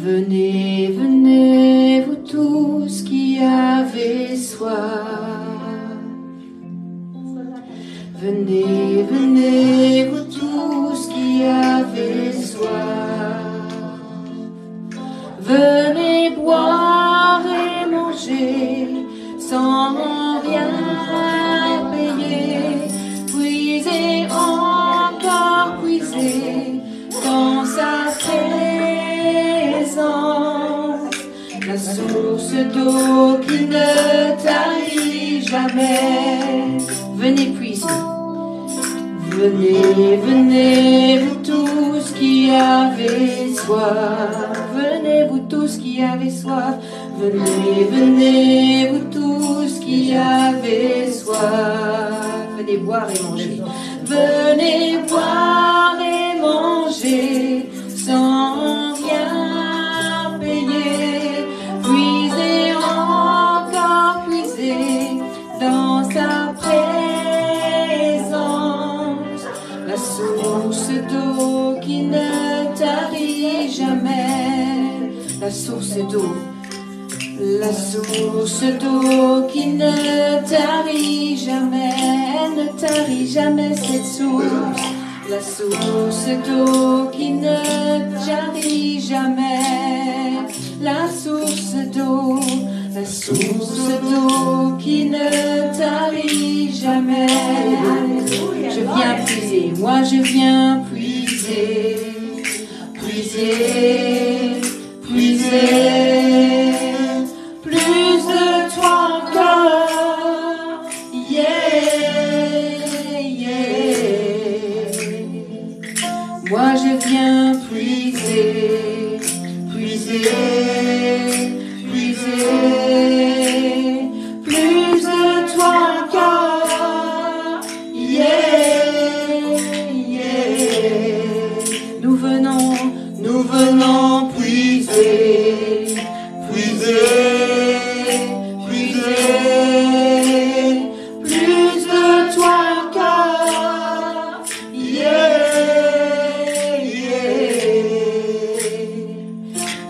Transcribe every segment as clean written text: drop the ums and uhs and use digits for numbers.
Venez, venez, vous tous qui avez soif. Venez, venez, vous tous qui avez soif. Venez boire et manger sans rien payer. Puisez encore, puisez dans sa présence. La source d'eau qui ne tarit jamais. Venez puiser. Venez, venez, vous tous qui avez soif. Venez, vous tous qui avez soif. Venez, venez, vous tous qui avez soif. Venez boire et manger. Venez boire et manger sans rien payer. Puisez encore, puisez dans sa présence. La source d'eau qui ne tarit jamais. La source d'eau. La source d'eau qui ne tarit jamais, ne tarit jamais cette source. La source d'eau qui ne tarit jamais. La source d'eau qui ne tarit jamais. Je viens puiser, moi je viens puiser, puiser, puiser. Plus de toi encore, yeah, yeah. Moi je viens puiser, puiser, puiser. Plus de toi encore, yeah, yeah. Nous venons puiser, puiser.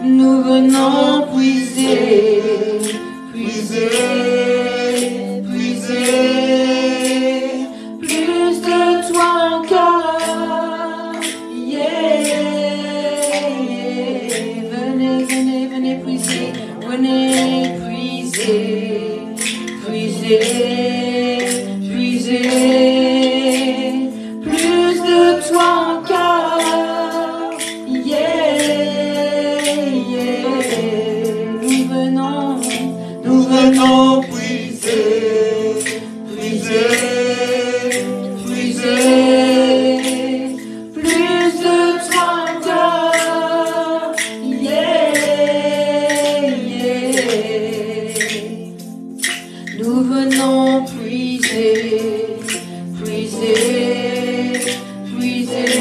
Nous venons puiser, puiser, puiser. Plus de toi encore, yeah, yeah. Venez, venez, venez puiser, venez puiser, puiser, puiser. Plus de toi encore, yeah. Nous venons puiser, puiser, puiser. Plus de toi encore, yeah, yeah. Nous venons puiser, puiser, puiser.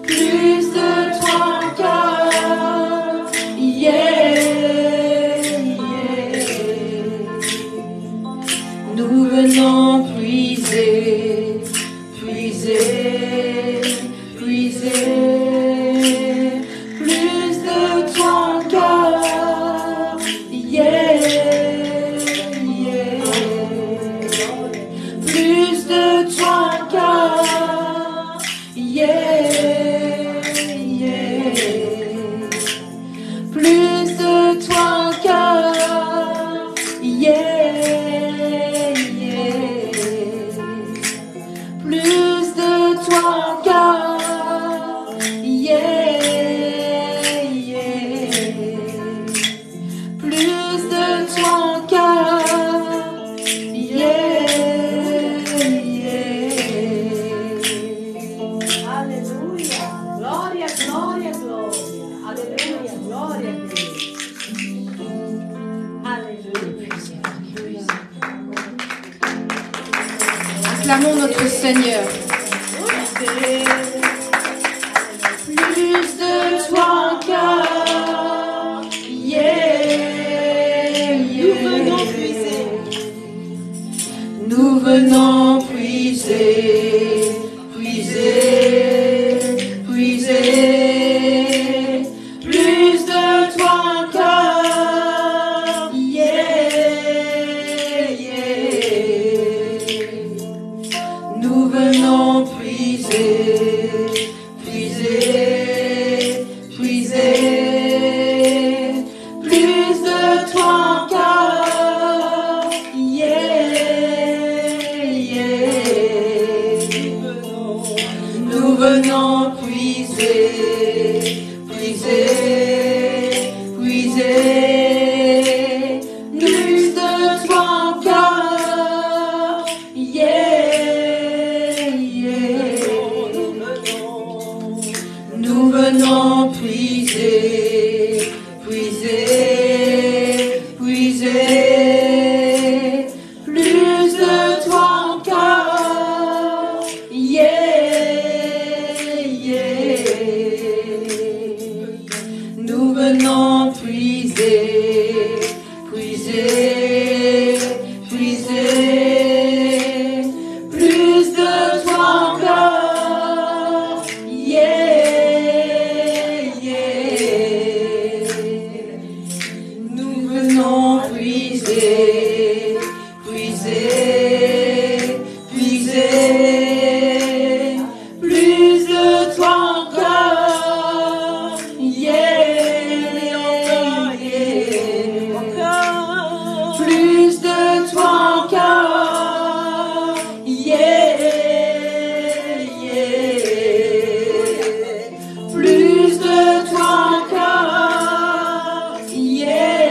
Plus de toi encore, yeah. Nous venons puiser, puiser, puiser. Plus de toi encore, yeah, yeah. Plus de toi encore, yeah, yeah. Plus de toi encore, yeah, yeah. Plus de toi encore, yeah, yeah. Plus de toi encore, yeah, yeah. Alléluia. Gloria, gloria, gloria. Alléluia. Gloria a Dio. Acclamons notre Seigneur. Plus de toi encore, yeah, yeah. Nous venons puiser. Nous venons puiser, puiser, puiser. venons puiser, puiser, puiser, plus de toi encore, yeah, yeah. Nous venons puiser, puiser, puiser, plus de toi encore, yeah, yeah. Nous venons puiser, puiser, puiser, plus de toi encore, yeah, yeah. Nous venons puiser, puiser, puiser, plus de toi encore, yeah, yeah. Plus de toi encore, yeah, yeah. Plus de toi encore, yeah,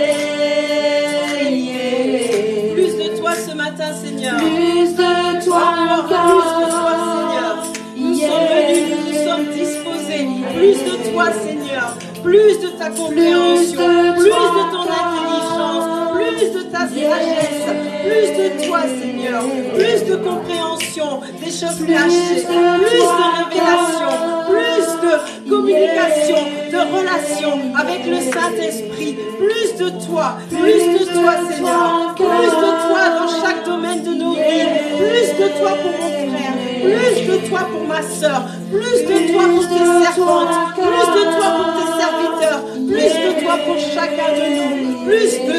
yeah. Plus de toi ce matin, Seigneur. Plus de toi Encore plus de toi, Seigneur. Nous sommes venus, nous nous sommes disposés. Plus de toi, Seigneur. Plus de ta compréhension. Plus de ton intelligence. Plus de ta sagesse. Plus de toi, Seigneur. Plus de compréhension des choses cachées. Plus de révélation. Plus de communication, de relation avec le Saint-Esprit. Plus de toi, Seigneur. Plus de toi dans chaque domaine de nos vies. Plus de toi pour mon frère. Plus de toi pour ma soeur. Plus de toi pour tes servantes. Plus de toi pour tes serviteurs. Plus de toi pour chacun de nous. Plus de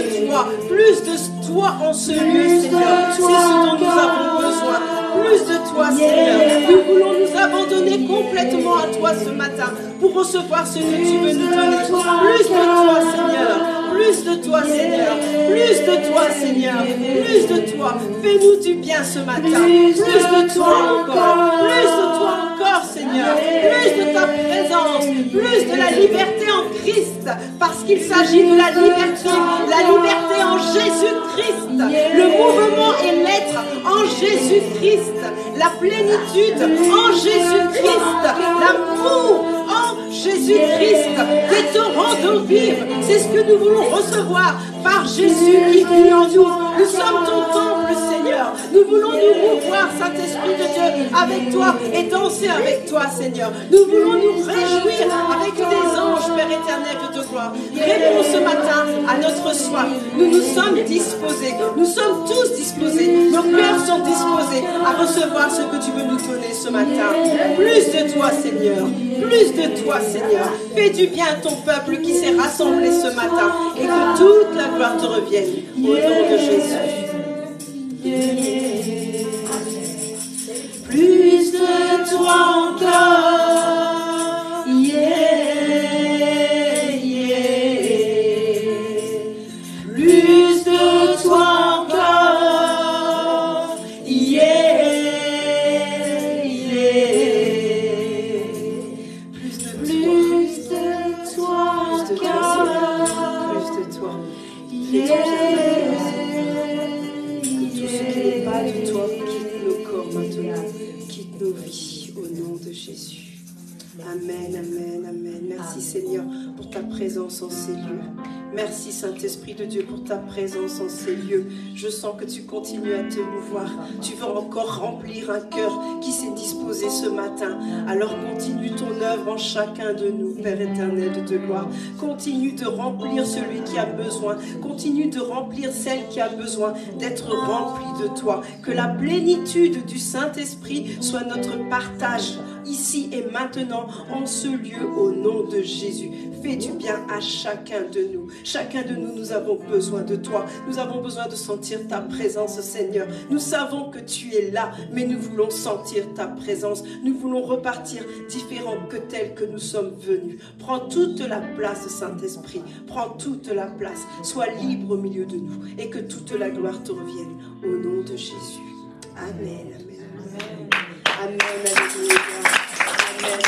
toi en ce lieu, Seigneur. C'est ce dont nous avons besoin. Plus de toi, Seigneur. Nous voulons nous abandonner complètement à toi ce matin pour recevoir ce que tu veux nous donner. Plus de toi, Seigneur. Plus de toi, Seigneur. Plus de toi, Seigneur. Plus de toi. Fais-nous du bien ce matin. Plus de toi encore. Plus de toi encore, Seigneur. Plus de ta présence. Plus de la liberté en Christ. Parce qu'il s'agit de la liberté. La liberté en Jésus-Christ. Le mouvement et l'être en Jésus-Christ. La plénitude en Jésus-Christ. L'amour en Jésus-Christ. Des torrents d'eau vive. C'est ce que nous voulons recevoir par Jésus qui vit en nous. Nous sommes ton temple, Seigneur. Nous voulons nous mouvoir, Saint-Esprit de Dieu, avec toi et danser avec toi, Seigneur. Nous voulons nous réjouir avec des anges, Père éternel de gloire. Réponds ce matin à notre soif. Nous nous sommes disposés. Nous sommes tous disposés. Nos cœurs sont disposés à recevoir ce que tu veux nous donner ce matin. Plus de toi, Seigneur. Plus de toi, Seigneur. Fais du bien à ton peuple qui s'est rassemblé ce matin et que toute la gloire te revienne au nom de Jésus. Plus de toi encore, yeah, yeah. Plus de toi encore, yeah, yeah. Plus de toi encore, Plus de toi. yeah. Tout ce qui n'est pas de toi quitte nos corps maintenant, quitte nos vies au nom de Jésus. Amen, amen, amen. Merci Seigneur pour ta présence en ces lieux. Merci Saint-Esprit de Dieu pour ta présence en ces lieux. Je sens que tu continues à te mouvoir. Tu veux encore remplir un cœur qui s'est disposé ce matin. Alors continue ton œuvre en chacun de nous, Père éternel de gloire. Continue de remplir celui qui a besoin. Continue de remplir celle qui a besoin d'être remplie de toi. Que la plénitude du Saint-Esprit soit notre partage ici et maintenant en ce lieu au nom de Jésus. Fais du bien à chacun de nous. Chacun de nous, nous avons besoin de toi. Nous avons besoin de sentir ta présence, Seigneur. Nous savons que tu es là, mais nous voulons sentir ta présence. Nous voulons repartir différents que tels que nous sommes venus. Prends toute la place, Saint-Esprit. Prends toute la place. Sois libre au milieu de nous et que toute la gloire te revienne au nom de Jésus. Amen, amen, amen. Amen, alléluia. Amen. Amen.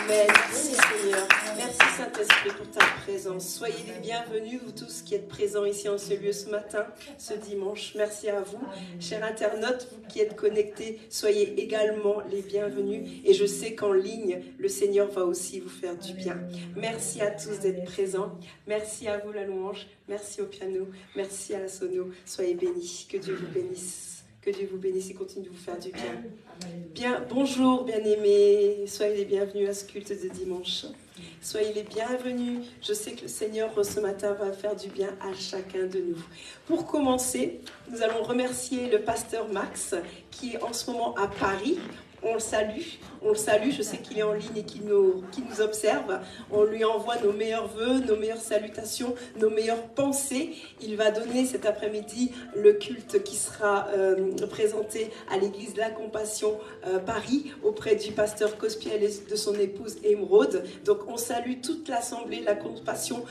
Merci Seigneur. Merci Saint-Esprit pour ta présence. Soyez les bienvenus, vous tous qui êtes présents ici en ce lieu ce matin, ce dimanche. Merci à vous. Chers internautes, vous qui êtes connectés, soyez également les bienvenus. Et je sais qu'en ligne, le Seigneur va aussi vous faire du bien. Merci à tous d'être présents. Merci à vous la louange. Merci au piano. Merci à la sono. Soyez bénis. Que Dieu vous bénisse. Que Dieu vous bénisse et continue de vous faire du bien. Bien, bonjour bien-aimés, soyez les bienvenus à ce culte de dimanche. Soyez les bienvenus. Je sais que le Seigneur ce matin va faire du bien à chacun de nous. Pour commencer, nous allons remercier le pasteur Max qui est en ce moment à Paris. On le salue, je sais qu'il est en ligne et qu'il nous observe. On lui envoie nos meilleurs vœux, nos meilleures salutations, nos meilleures pensées. Il va donner cet après-midi le culte qui sera présenté à l'église La Compassion Paris auprès du pasteur Cospiel et de son épouse Émeraude. Donc on salue toute l'assemblée La Compassion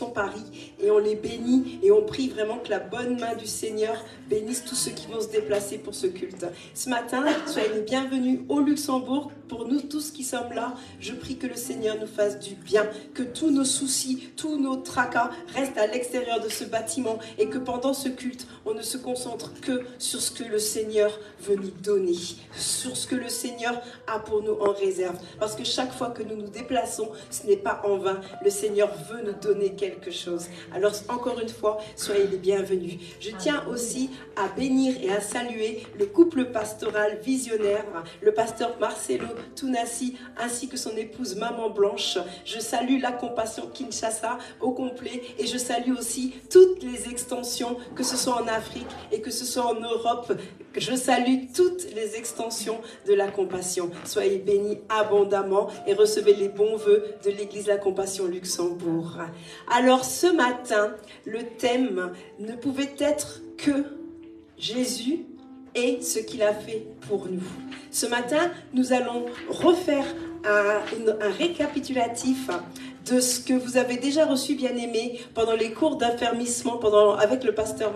Paris et on les bénit et on prie vraiment que la bonne main du Seigneur bénisse tous ceux qui vont se déplacer pour ce culte. Ce matin, soyez les bienvenus au Luxembourg. Pour nous tous qui sommes là, je prie que le Seigneur nous fasse du bien, que tous nos soucis, tous nos tracas restent à l'extérieur de ce bâtiment et que pendant ce culte, on ne se concentre que sur ce que le Seigneur veut nous donner, sur ce que le Seigneur a pour nous en réserve. Parce que chaque fois que nous nous déplaçons, ce n'est pas en vain. Le Seigneur veut nous donner quelque chose. Alors encore une fois, soyez les bienvenus. Je tiens aussi à bénir et à saluer le couple pastoral visionnaire, le pasteur Marcelo Tounassi ainsi que son épouse Maman Blanche. Je salue La Compassion Kinshasa au complet et je salue aussi toutes les extensions, que ce soit en Afrique et que ce soit en Europe. Je salue toutes les extensions de La Compassion. Soyez bénis abondamment et recevez les bons vœux de l'église La Compassion Luxembourg. Alors ce matin, le thème ne pouvait être que Jésus et ce qu'il a fait pour nous. Ce matin, nous allons refaire un récapitulatif de ce que vous avez déjà reçu, bien-aimés, pendant les cours d'affermissement avec le pasteur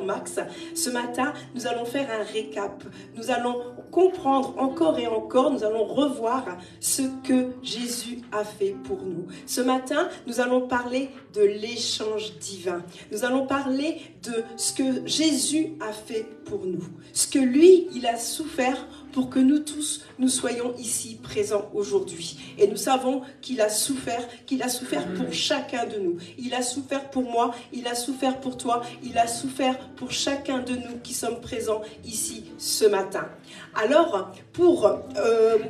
Max. Ce matin, nous allons faire un récap. Nous allons comprendre encore et encore, nous allons revoir ce que Jésus a fait pour nous. Ce matin, nous allons parler de l'échange divin. Nous allons parler de ce que Jésus a fait pour nous. Ce que lui, il a souffert pour que nous tous, nous soyons ici présents aujourd'hui. Et nous savons qu'il a souffert pour chacun de nous. Il a souffert pour moi, il a souffert pour toi, il a souffert pour chacun de nous qui sommes présents ici ce matin. Alors, pour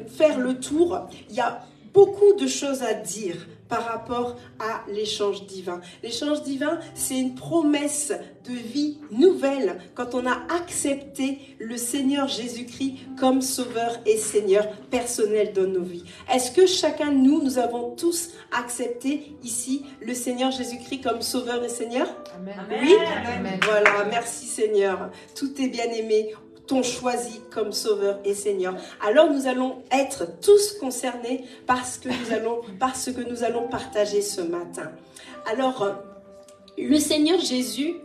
faire le tour, il y a beaucoup de choses à dire par rapport à l'échange divin. L'échange divin, c'est une promesse de vie nouvelle quand on a accepté le Seigneur Jésus-Christ comme Sauveur et Seigneur personnel dans nos vies. Est-ce que chacun de nous, nous avons tous accepté ici le Seigneur Jésus-Christ comme Sauveur et Seigneur? Amen. Oui? Amen. Voilà, merci Seigneur. Tout est bien aimé. T'ont choisi comme Sauveur et Seigneur. Alors nous allons être tous concernés par ce que nous allons partager ce matin. Alors, le Seigneur Jésus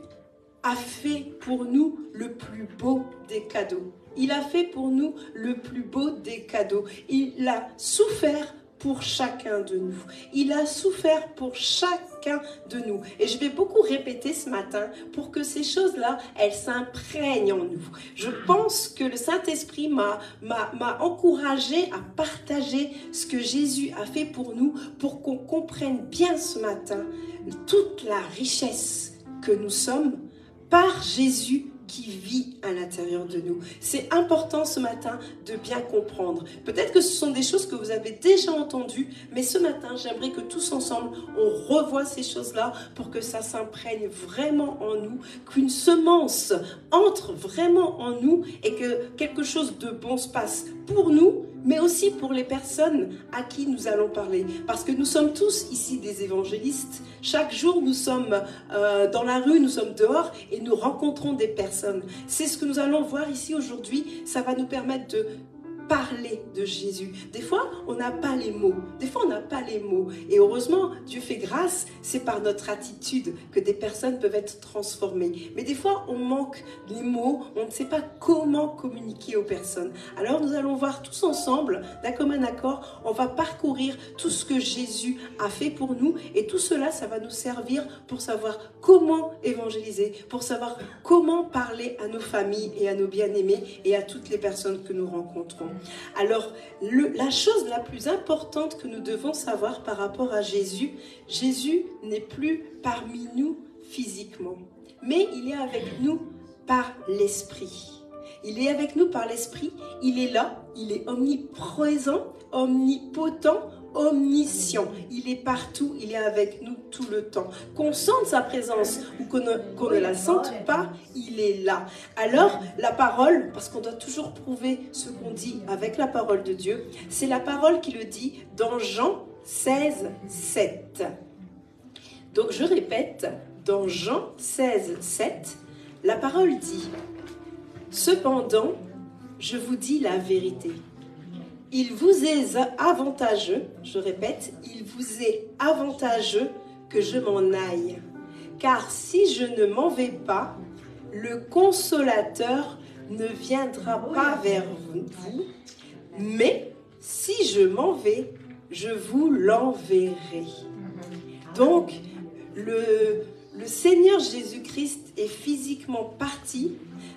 a fait pour nous le plus beau des cadeaux. Il a fait pour nous le plus beau des cadeaux. Il a souffert pour chacun de nous. Il a souffert pour chacun de nous. Et je vais beaucoup répéter ce matin pour que ces choses-là, elles s'imprègnent en nous. Je pense que le Saint-Esprit m'a encouragé à partager ce que Jésus a fait pour nous, pour qu'on comprenne bien ce matin toute la richesse que nous sommes par Jésus qui vit à l'intérieur de nous. C'est important ce matin de bien comprendre. Peut-être que ce sont des choses que vous avez déjà entendues, mais ce matin, j'aimerais que tous ensemble, on revoie ces choses-là pour que ça s'imprègne vraiment en nous, qu'une semence entre vraiment en nous et que quelque chose de bon se passe pour nous, mais aussi pour les personnes à qui nous allons parler. Parce que nous sommes tous ici des évangélistes. Chaque jour, nous sommes dans la rue, nous sommes dehors et nous rencontrons des personnes. C'est ce que nous allons voir ici aujourd'hui. Ça va nous permettre de parler de Jésus. Des fois, on n'a pas les mots. Des fois, on n'a pas les mots. Et heureusement, Dieu fait grâce. C'est par notre attitude que des personnes peuvent être transformées. Mais des fois, on manque les mots. On ne sait pas comment communiquer aux personnes. Alors, nous allons voir tous ensemble, d'un commun accord, on va parcourir tout ce que Jésus a fait pour nous. Et tout cela, ça va nous servir pour savoir comment évangéliser, pour savoir comment parler à nos familles et à nos bien-aimés et à toutes les personnes que nous rencontrons. Alors, la chose la plus importante que nous devons savoir par rapport à Jésus, Jésus n'est plus parmi nous physiquement, mais il est avec nous par l'Esprit. Il est avec nous par l'Esprit, il est là, il est omniprésent, omnipotent, omniscient. Il est partout, il est avec nous tout le temps. Qu'on sente sa présence ou qu'on ne la sente pas, il est là. Alors, la parole, parce qu'on doit toujours prouver ce qu'on dit avec la parole de Dieu, c'est la parole qui le dit dans Jean 16, 7. Donc, je répète, dans Jean 16, 7, la parole dit « Cependant, je vous dis la vérité. Il vous est avantageux, je répète, il vous est avantageux que je m'en aille. Car si je ne m'en vais pas, le Consolateur ne viendra pas vers vous, mais si je m'en vais, je vous l'enverrai. » Donc, le Seigneur Jésus-Christ est physiquement parti,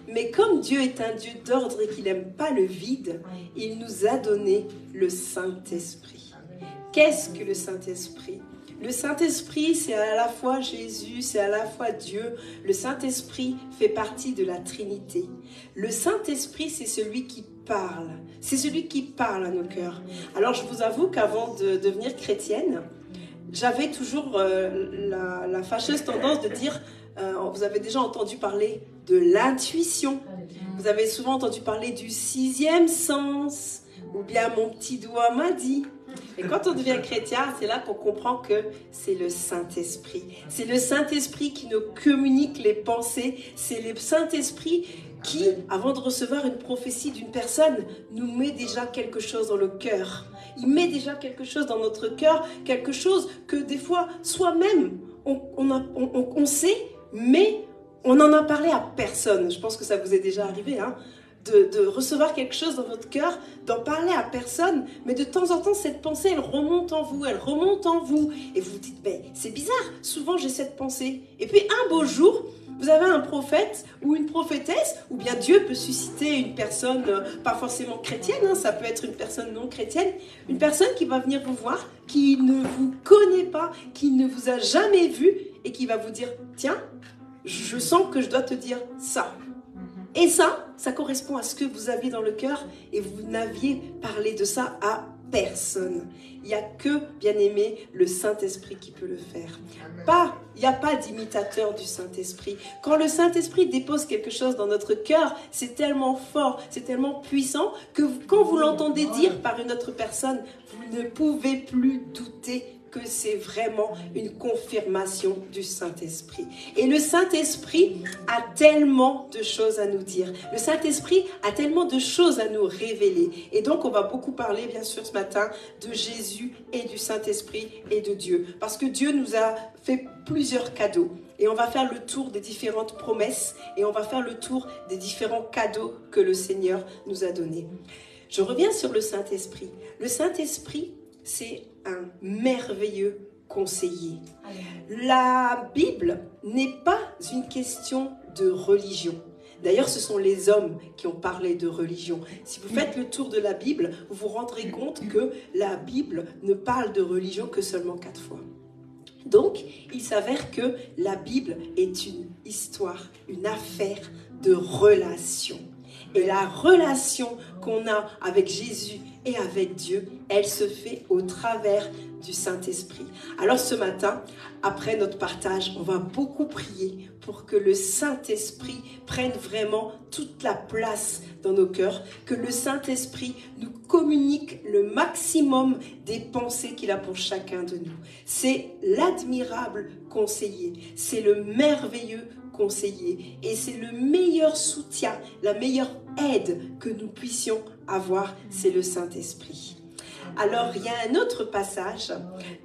mais comme Dieu est un Dieu d'ordre et qu'il n'aime pas le vide, il nous a donné le Saint-Esprit. Qu'est-ce que le Saint-Esprit? Le Saint-Esprit, c'est à la fois Jésus, c'est à la fois Dieu. Le Saint-Esprit fait partie de la Trinité. Le Saint-Esprit, c'est celui qui parle. C'est celui qui parle à nos cœurs. Alors, je vous avoue qu'avant de devenir chrétienne, j'avais toujours la fâcheuse tendance de dire, vous avez déjà entendu parler de l'intuition. Vous avez souvent entendu parler du sixième sens, ou bien mon petit doigt m'a dit. Et quand on devient chrétien, c'est là qu'on comprend que c'est le Saint-Esprit. C'est le Saint-Esprit qui nous communique les pensées. C'est le Saint-Esprit qui, avant de recevoir une prophétie d'une personne, nous met déjà quelque chose dans le cœur. Il met déjà quelque chose dans notre cœur, quelque chose que des fois, soi-même, on sait, mais on n'en a parlé à personne. Je pense que ça vous est déjà arrivé, hein, de recevoir quelque chose dans votre cœur, d'en parler à personne, mais de temps en temps, cette pensée, elle remonte en vous, et vous vous dites, ben, c'est bizarre, souvent j'ai cette pensée. Et puis un beau jour, vous avez un prophète ou une prophétesse, ou bien Dieu peut susciter une personne, pas forcément chrétienne, hein, ça peut être une personne non chrétienne, une personne qui va venir vous voir, qui ne vous connaît pas, qui ne vous a jamais vu, et qui va vous dire, tiens, je sens que je dois te dire ça. Et ça correspond à ce que vous aviez dans le cœur, et vous n'aviez parlé de ça à personne. Il n'y a que, bien aimé, le Saint-Esprit qui peut le faire. Il n'y a pas d'imitateur du Saint-Esprit. Quand le Saint-Esprit dépose quelque chose dans notre cœur, c'est tellement fort, c'est tellement puissant, que quand vous l'entendez dire par une autre personne, vous ne pouvez plus douter que c'est vraiment une confirmation du Saint-Esprit. Et le Saint-Esprit a tellement de choses à nous dire. Le Saint-Esprit a tellement de choses à nous révéler. Et donc, on va beaucoup parler, bien sûr, ce matin, de Jésus et du Saint-Esprit et de Dieu. Parce que Dieu nous a fait plusieurs cadeaux. Et on va faire le tour des différentes promesses et on va faire le tour des différents cadeaux que le Seigneur nous a donnés. Je reviens sur le Saint-Esprit. Le Saint-Esprit, c'est un merveilleux conseiller. La Bible n'est pas une question de religion. D'ailleurs, ce sont les hommes qui ont parlé de religion. Si vous faites le tour de la Bible, vous vous rendrez compte que la Bible ne parle de religion que seulement 4 fois. Donc, il s'avère que la Bible est une histoire, une affaire de relation. Et la relation qu'on a avec Jésus et avec Dieu, elle se fait au travers du Saint-Esprit. Alors ce matin, après notre partage, on va beaucoup prier pour que le Saint-Esprit prenne vraiment toute la place dans nos cœurs, que le Saint-Esprit nous communique le maximum des pensées qu'il a pour chacun de nous. C'est l'admirable conseiller, c'est le merveilleux conseiller. conseiller. Et c'est le meilleur soutien, la meilleure aide que nous puissions avoir, c'est le Saint-Esprit. Alors, il y a un autre passage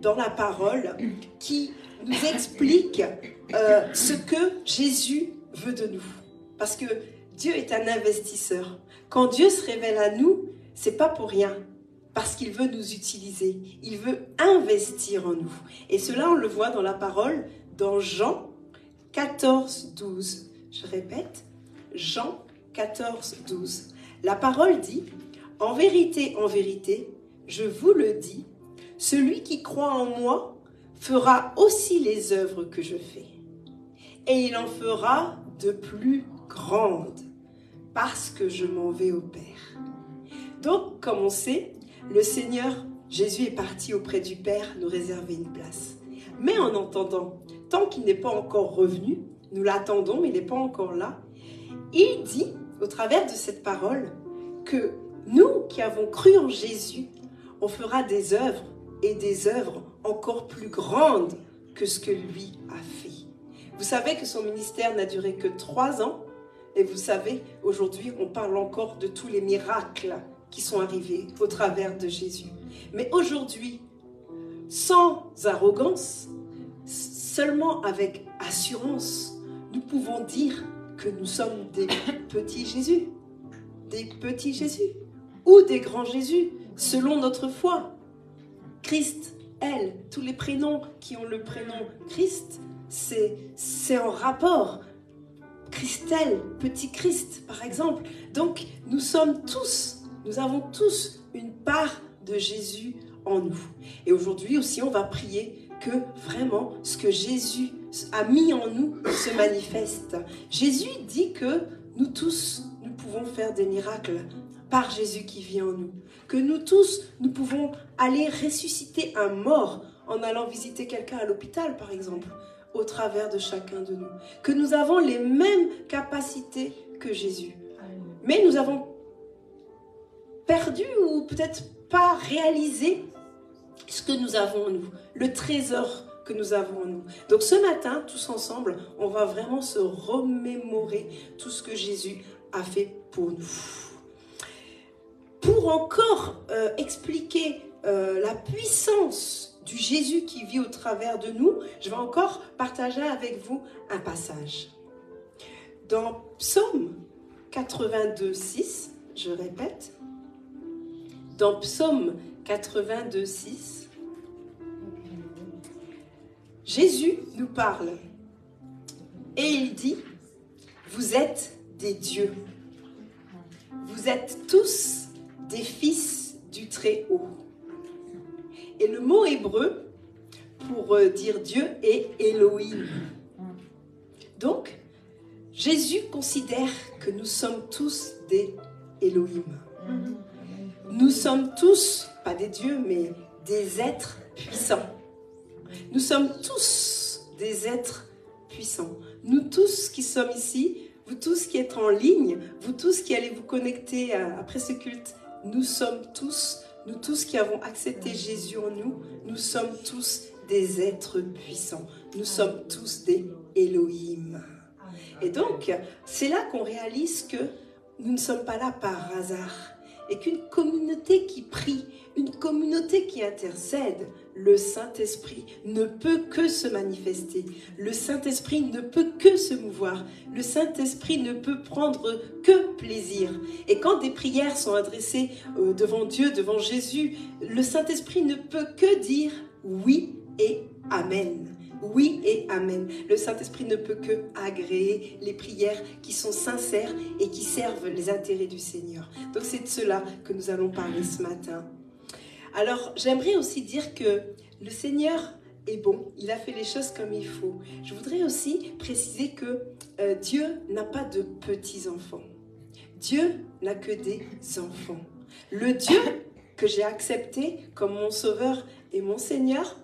dans la parole qui nous explique ce que Jésus veut de nous. Parce que Dieu est un investisseur. Quand Dieu se révèle à nous, c'est pas pour rien. Parce qu'il veut nous utiliser. Il veut investir en nous. Et cela, on le voit dans la parole, dans Jean 14, 12. Je répète, Jean 14, 12. La parole dit, en vérité, je vous le dis, celui qui croit en moi fera aussi les œuvres que je fais. Et il en fera de plus grandes, parce que je m'en vais au Père. Donc, comme on sait, le Seigneur, Jésus est parti auprès du Père nous réserver une place. Mais en entendant, tant qu'il n'est pas encore revenu, nous l'attendons, mais il n'est pas encore là, il dit, au travers de cette parole, que nous qui avons cru en Jésus, on fera des œuvres et des œuvres encore plus grandes que ce que lui a fait. Vous savez que son ministère n'a duré que 3 ans, et vous savez, aujourd'hui, on parle encore de tous les miracles qui sont arrivés au travers de Jésus. Mais aujourd'hui, sans arrogance, seulement avec assurance, nous pouvons dire que nous sommes des petits Jésus. Des petits Jésus. Ou des grands Jésus, selon notre foi. Christ, elle, tous les prénoms qui ont le prénom Christ, c'est en rapport. Christelle, petit Christ, par exemple. Donc, nous avons tous une part de Jésus en nous. Et aujourd'hui aussi, on va prier que vraiment ce que Jésus a mis en nous se manifeste. Jésus dit que nous tous, nous pouvons faire des miracles par Jésus qui vit en nous. Que nous tous, nous pouvons aller ressusciter un mort en allant visiter quelqu'un à l'hôpital, par exemple, au travers de chacun de nous. Que nous avons les mêmes capacités que Jésus. Mais nous avons perdu ou peut-être pas réalisé ce que nous avons en nous, le trésor que nous avons en nous. Donc ce matin, tous ensemble, on va vraiment se remémorer tout ce que Jésus a fait pour nous. Pour encore expliquer la puissance du Jésus qui vit au travers de nous, je vais encore partager avec vous un passage. Dans Psaume 82, 6, je répète, dans Psaume 82, 6, Jésus nous parle et il dit, vous êtes des dieux, vous êtes tous des fils du Très-Haut. Et le mot hébreu pour dire Dieu est Elohim. Donc, Jésus considère que nous sommes tous des Elohim. Nous sommes tous, pas des dieux, mais des êtres puissants. Nous sommes tous des êtres puissants. Nous tous qui sommes ici, vous tous qui êtes en ligne, vous tous qui allez vous connecter après ce culte, nous sommes tous, nous tous qui avons accepté Jésus en nous, nous sommes tous des êtres puissants. Nous sommes tous des Elohim. Et donc, c'est là qu'on réalise que nous ne sommes pas là par hasard. Et qu'une communauté qui prie, une communauté qui intercède, le Saint-Esprit ne peut que se manifester. Le Saint-Esprit ne peut que se mouvoir. Le Saint-Esprit ne peut prendre que plaisir. Et quand des prières sont adressées devant Dieu, devant Jésus, le Saint-Esprit ne peut que dire oui et amen. Oui et amen. Le Saint-Esprit ne peut que agréer les prières qui sont sincères et qui servent les intérêts du Seigneur. Donc c'est de cela que nous allons parler ce matin. Alors j'aimerais aussi dire que le Seigneur est bon. Il a fait les choses comme il faut. Je voudrais aussi préciser que Dieu n'a pas de petits-enfants. Dieu n'a que des enfants. Le Dieu que j'ai accepté comme mon Sauveur et mon Seigneur,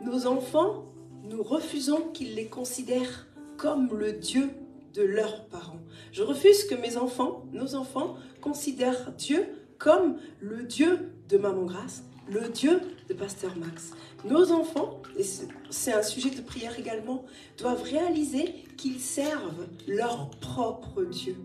nos enfants, nous refusons qu'ils les considèrent comme le Dieu de leurs parents. Je refuse que mes enfants, nos enfants, considèrent Dieu comme le Dieu de Maman Grâce, le Dieu de Pasteur Max. Nos enfants, et c'est un sujet de prière également, doivent réaliser qu'ils servent leur propre Dieu.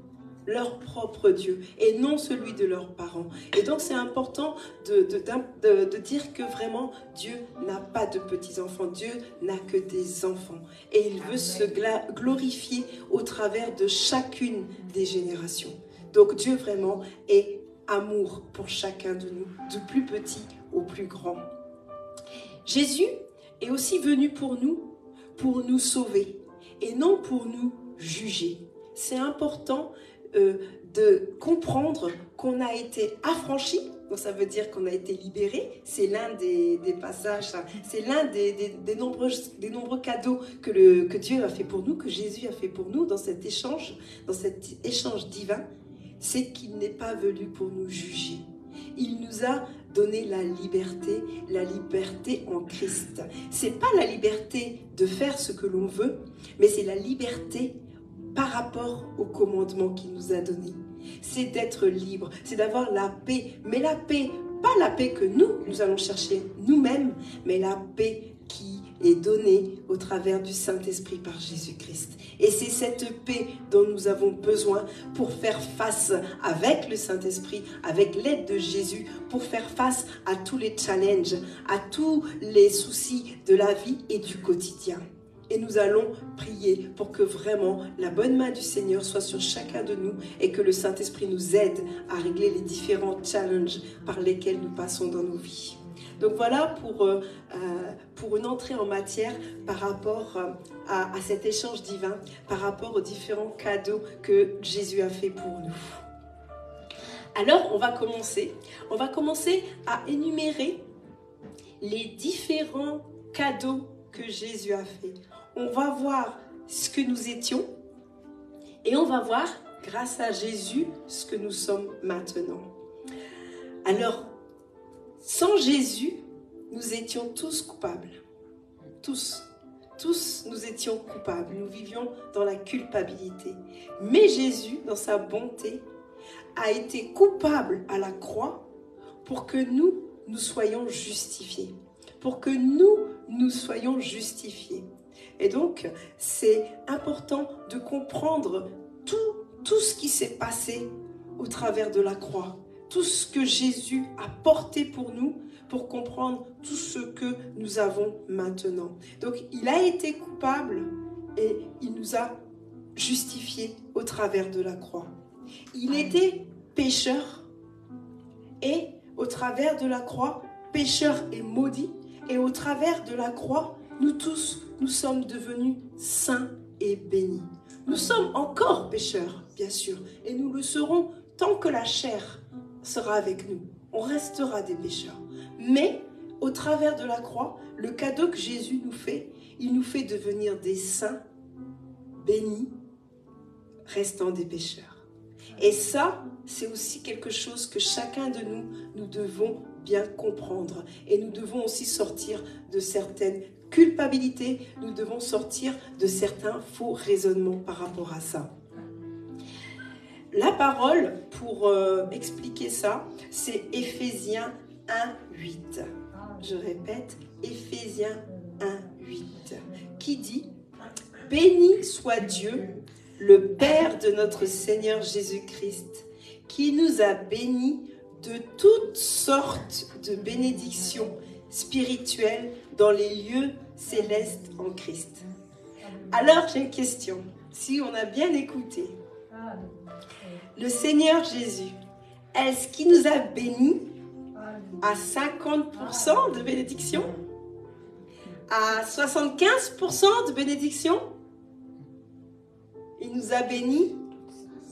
Leur propre Dieu et non celui de leurs parents. Et donc c'est important de dire que vraiment Dieu n'a pas de petits-enfants, Dieu n'a que des enfants et il veut se glorifier au travers de chacune des générations. Donc Dieu vraiment est amour pour chacun de nous, du plus petit au plus grand. Jésus est aussi venu pour nous sauver et non pour nous juger. C'est important de comprendre qu'on a été affranchi, donc ça veut dire qu'on a été libéré. C'est l'un des passages, c'est l'un des nombreux cadeaux que Dieu a fait pour nous, que Jésus a fait pour nous dans cet échange divin. C'est qu'il n'est pas venu pour nous juger. Il nous a donné la liberté en Christ. C'est pas la liberté de faire ce que l'on veut, mais c'est la liberté par rapport au commandement qu'il nous a donné. C'est d'être libre, c'est d'avoir la paix. Mais la paix, pas la paix que nous allons chercher nous-mêmes, mais la paix qui est donnée au travers du Saint-Esprit par Jésus-Christ. Et c'est cette paix dont nous avons besoin pour faire face avec le Saint-Esprit, avec l'aide de Jésus, pour faire face à tous les challenges, à tous les soucis de la vie et du quotidien. Et nous allons prier pour que vraiment la bonne main du Seigneur soit sur chacun de nous et que le Saint-Esprit nous aide à régler les différents challenges par lesquels nous passons dans nos vies. Donc voilà pour une entrée en matière par rapport à cet échange divin, par rapport aux différents cadeaux que Jésus a fait pour nous. Alors on va commencer à énumérer les différents cadeaux que Jésus a fait. On va voir ce que nous étions et on va voir, grâce à Jésus, ce que nous sommes maintenant. Alors, sans Jésus, nous étions tous coupables. Tous nous étions coupables. Nous vivions dans la culpabilité. Mais Jésus, dans sa bonté, a été coupable à la croix pour que nous soyons justifiés. Pour que nous soyons justifiés. Et donc, c'est important de comprendre tout ce qui s'est passé au travers de la croix. Tout ce que Jésus a porté pour nous, pour comprendre tout ce que nous avons maintenant. Donc, il a été coupable et il nous a justifiés au travers de la croix. Il était pécheur et au travers de la croix, pécheur et maudit. Et au travers de la croix, nous tous, nous sommes devenus saints et bénis. Nous sommes encore pécheurs, bien sûr, et nous le serons tant que la chair sera avec nous. On restera des pécheurs. Mais au travers de la croix, le cadeau que Jésus nous fait, il nous fait devenir des saints, bénis, restant des pécheurs. Et ça, c'est aussi quelque chose que chacun de nous devons bien comprendre. Et nous devons aussi sortir de certaines culpabilités, nous devons sortir de certains faux raisonnements par rapport à ça. La parole, pour expliquer ça, c'est Éphésiens 1:8. Je répète, Éphésiens 1:8, qui dit « Béni soit Dieu, le Père de notre Seigneur Jésus-Christ, qui nous a bénis de toutes sortes de bénédictions spirituelles dans les lieux célestes en Christ. » Alors j'ai une question, si on a bien écouté, le Seigneur Jésus, est-ce qu'il nous a bénis à 50% de bénédiction? À 75% de bénédiction? Il nous a bénis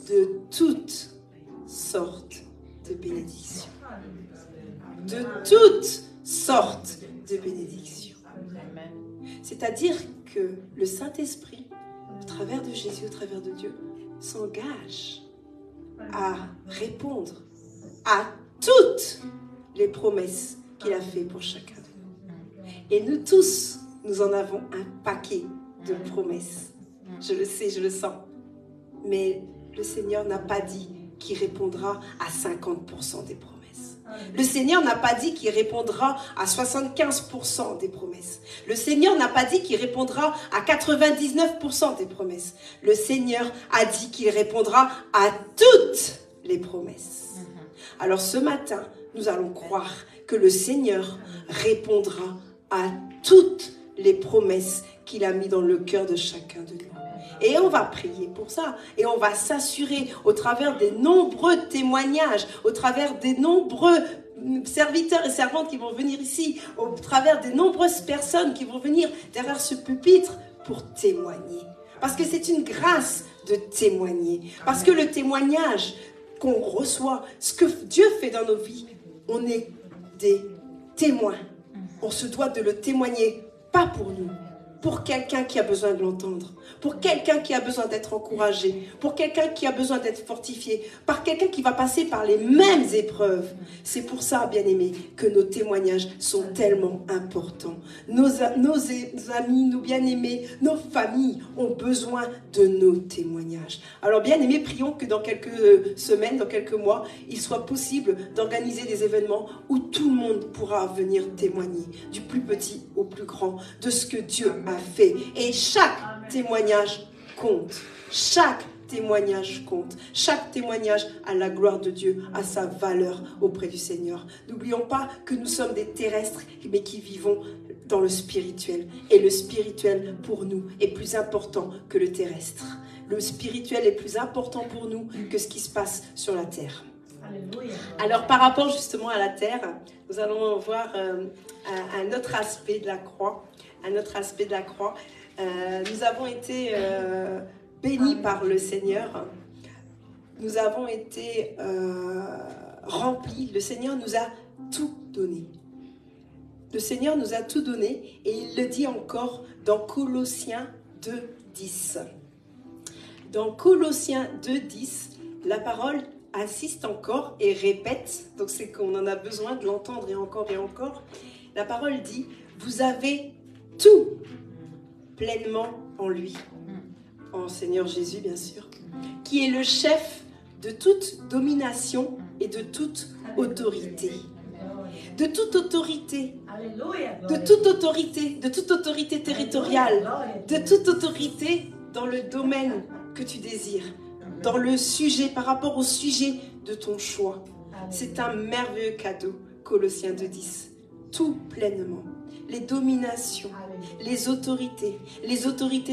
de toutes sortes de bénédictions. De toutes sortes de bénédictions. C'est-à-dire que le Saint-Esprit, au travers de Jésus, au travers de Dieu, s'engage à répondre à toutes les promesses qu'il a fait pour chacun de nous. Et nous tous, nous en avons un paquet de promesses. Je le sais, je le sens. Mais le Seigneur n'a pas dit qu'il répondra à 50% des promesses. Le Seigneur n'a pas dit qu'il répondra à 75% des promesses. Le Seigneur n'a pas dit qu'il répondra à 99% des promesses. Le Seigneur a dit qu'il répondra à toutes les promesses. Alors ce matin, nous allons croire que le Seigneur répondra à toutes les promesses qu'il a mis dans le cœur de chacun de nous. Et on va prier pour ça. Et on va s'assurer au travers des nombreux témoignages, au travers des nombreux serviteurs et servantes qui vont venir ici, au travers des nombreuses personnes qui vont venir derrière ce pupitre pour témoigner. Parce que c'est une grâce de témoigner. Parce que le témoignage qu'on reçoit, ce que Dieu fait dans nos vies, on est des témoins. On se doit de le témoigner, pas pour nous, pour quelqu'un qui a besoin de l'entendre, pour quelqu'un qui a besoin d'être encouragé, pour quelqu'un qui a besoin d'être fortifié, par quelqu'un qui va passer par les mêmes épreuves. C'est pour ça, bien-aimés, que nos témoignages sont tellement importants. Nos amis, nos bien-aimés, nos familles ont besoin de nos témoignages. Alors, bien-aimés, prions que dans quelques semaines, dans quelques mois, il soit possible d'organiser des événements où tout le monde pourra venir témoigner, du plus petit au plus grand, de ce que Dieu a fait. Et chaque témoignage compte. Chaque témoignage compte. Chaque témoignage a la gloire de Dieu, a sa valeur auprès du Seigneur. N'oublions pas que nous sommes des terrestres, mais qui vivons dans le spirituel. Et le spirituel, pour nous, est plus important que le terrestre. Le spirituel est plus important pour nous que ce qui se passe sur la terre. Alors, par rapport justement à la terre, nous allons voir un autre aspect de la croix. Un autre aspect de la croix. Nous avons été bénis par le Seigneur. Nous avons été remplis. Le Seigneur nous a tout donné. Le Seigneur nous a tout donné et il le dit encore dans Colossiens 2:10. Dans Colossiens 2:10, la parole insiste encore et répète. Donc c'est qu'on en a besoin de l'entendre et encore et encore. La parole dit, vous avez tout pleinement en lui, en Seigneur Jésus bien sûr, qui est le chef de toute domination et de toute autorité. De toute autorité, de toute autorité territoriale, de toute autorité dans le domaine que tu désires, dans le sujet, par rapport au sujet de ton choix. C'est un merveilleux cadeau, Colossiens 2:10. Tout pleinement. Les dominations, les autorités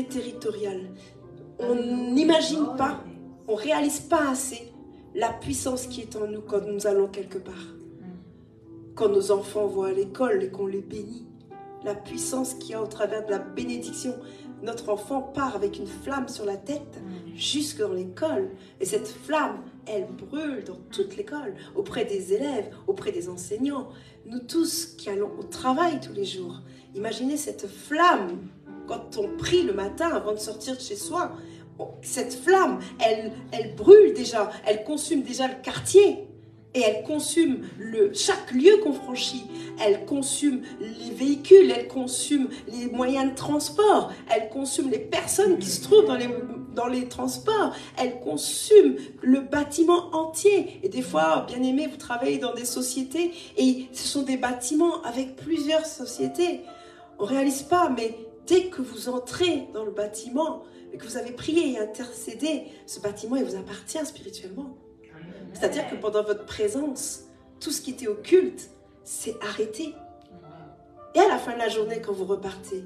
territoriales. On n'imagine pas, on ne réalise pas assez la puissance qui est en nous quand nous allons quelque part. Quand nos enfants vont à l'école et qu'on les bénit, la puissance qu'il y a au travers de la bénédiction. Notre enfant part avec une flamme sur la tête jusque dans l'école. Et cette flamme, elle brûle dans toute l'école, auprès des élèves, auprès des enseignants. Nous tous qui allons au travail tous les jours, imaginez cette flamme quand on prie le matin avant de sortir de chez soi. Cette flamme, elle brûle déjà, elle consume déjà le quartier. Et elle consume chaque lieu qu'on franchit. Elle consume les véhicules, elle consume les moyens de transport, elle consume les personnes qui se trouvent dans les transports, elle consume le bâtiment entier. Et des fois, bien aimé, vous travaillez dans des sociétés et ce sont des bâtiments avec plusieurs sociétés. On ne réalise pas, mais dès que vous entrez dans le bâtiment et que vous avez prié et intercédé, ce bâtiment, il vous appartient spirituellement. C'est-à-dire que pendant votre présence, tout ce qui était occulte s'est arrêté. Et à la fin de la journée, quand vous repartez,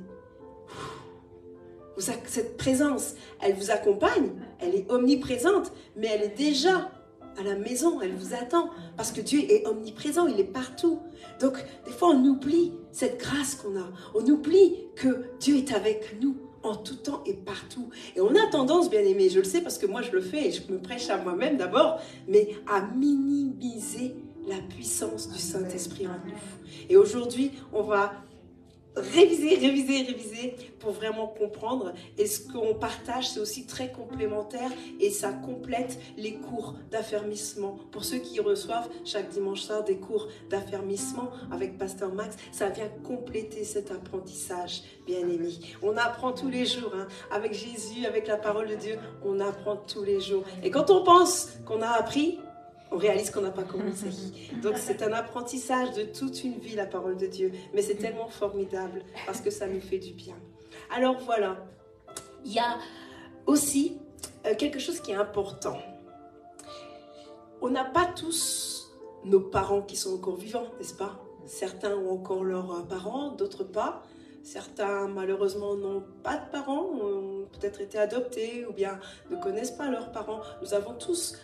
cette présence, elle vous accompagne, elle est omniprésente, mais elle est déjà à la maison, elle vous attend. Parce que Dieu est omniprésent, il est partout. Donc, des fois, on oublie cette grâce qu'on a. On oublie que Dieu est avec nous en tout temps et partout. Et on a tendance, bien aimé, je le sais parce que moi je le fais et je me prêche à moi-même d'abord, mais à minimiser la puissance du Saint-Esprit en nous. Et aujourd'hui, on va réviser pour vraiment comprendre. Et ce qu'on partage, c'est aussi très complémentaire et ça complète les cours d'affermissement. Pour ceux qui reçoivent chaque dimanche soir des cours d'affermissement avec Pasteur Max, ça vient compléter cet apprentissage, bien aimé. On apprend tous les jours, hein, avec Jésus, avec la parole de Dieu, on apprend tous les jours. Et quand on pense qu'on a appris, on réalise qu'on n'a pas commencé. Donc c'est un apprentissage de toute une vie, la parole de Dieu. Mais c'est tellement formidable parce que ça nous fait du bien. Alors voilà, il y a aussi quelque chose qui est important. On n'a pas tous nos parents qui sont encore vivants, n'est-ce pas? Certains ont encore leurs parents, d'autres pas. Certains, malheureusement, n'ont pas de parents, ont peut-être été adoptés ou bien ne connaissent pas leurs parents. Nous avons tous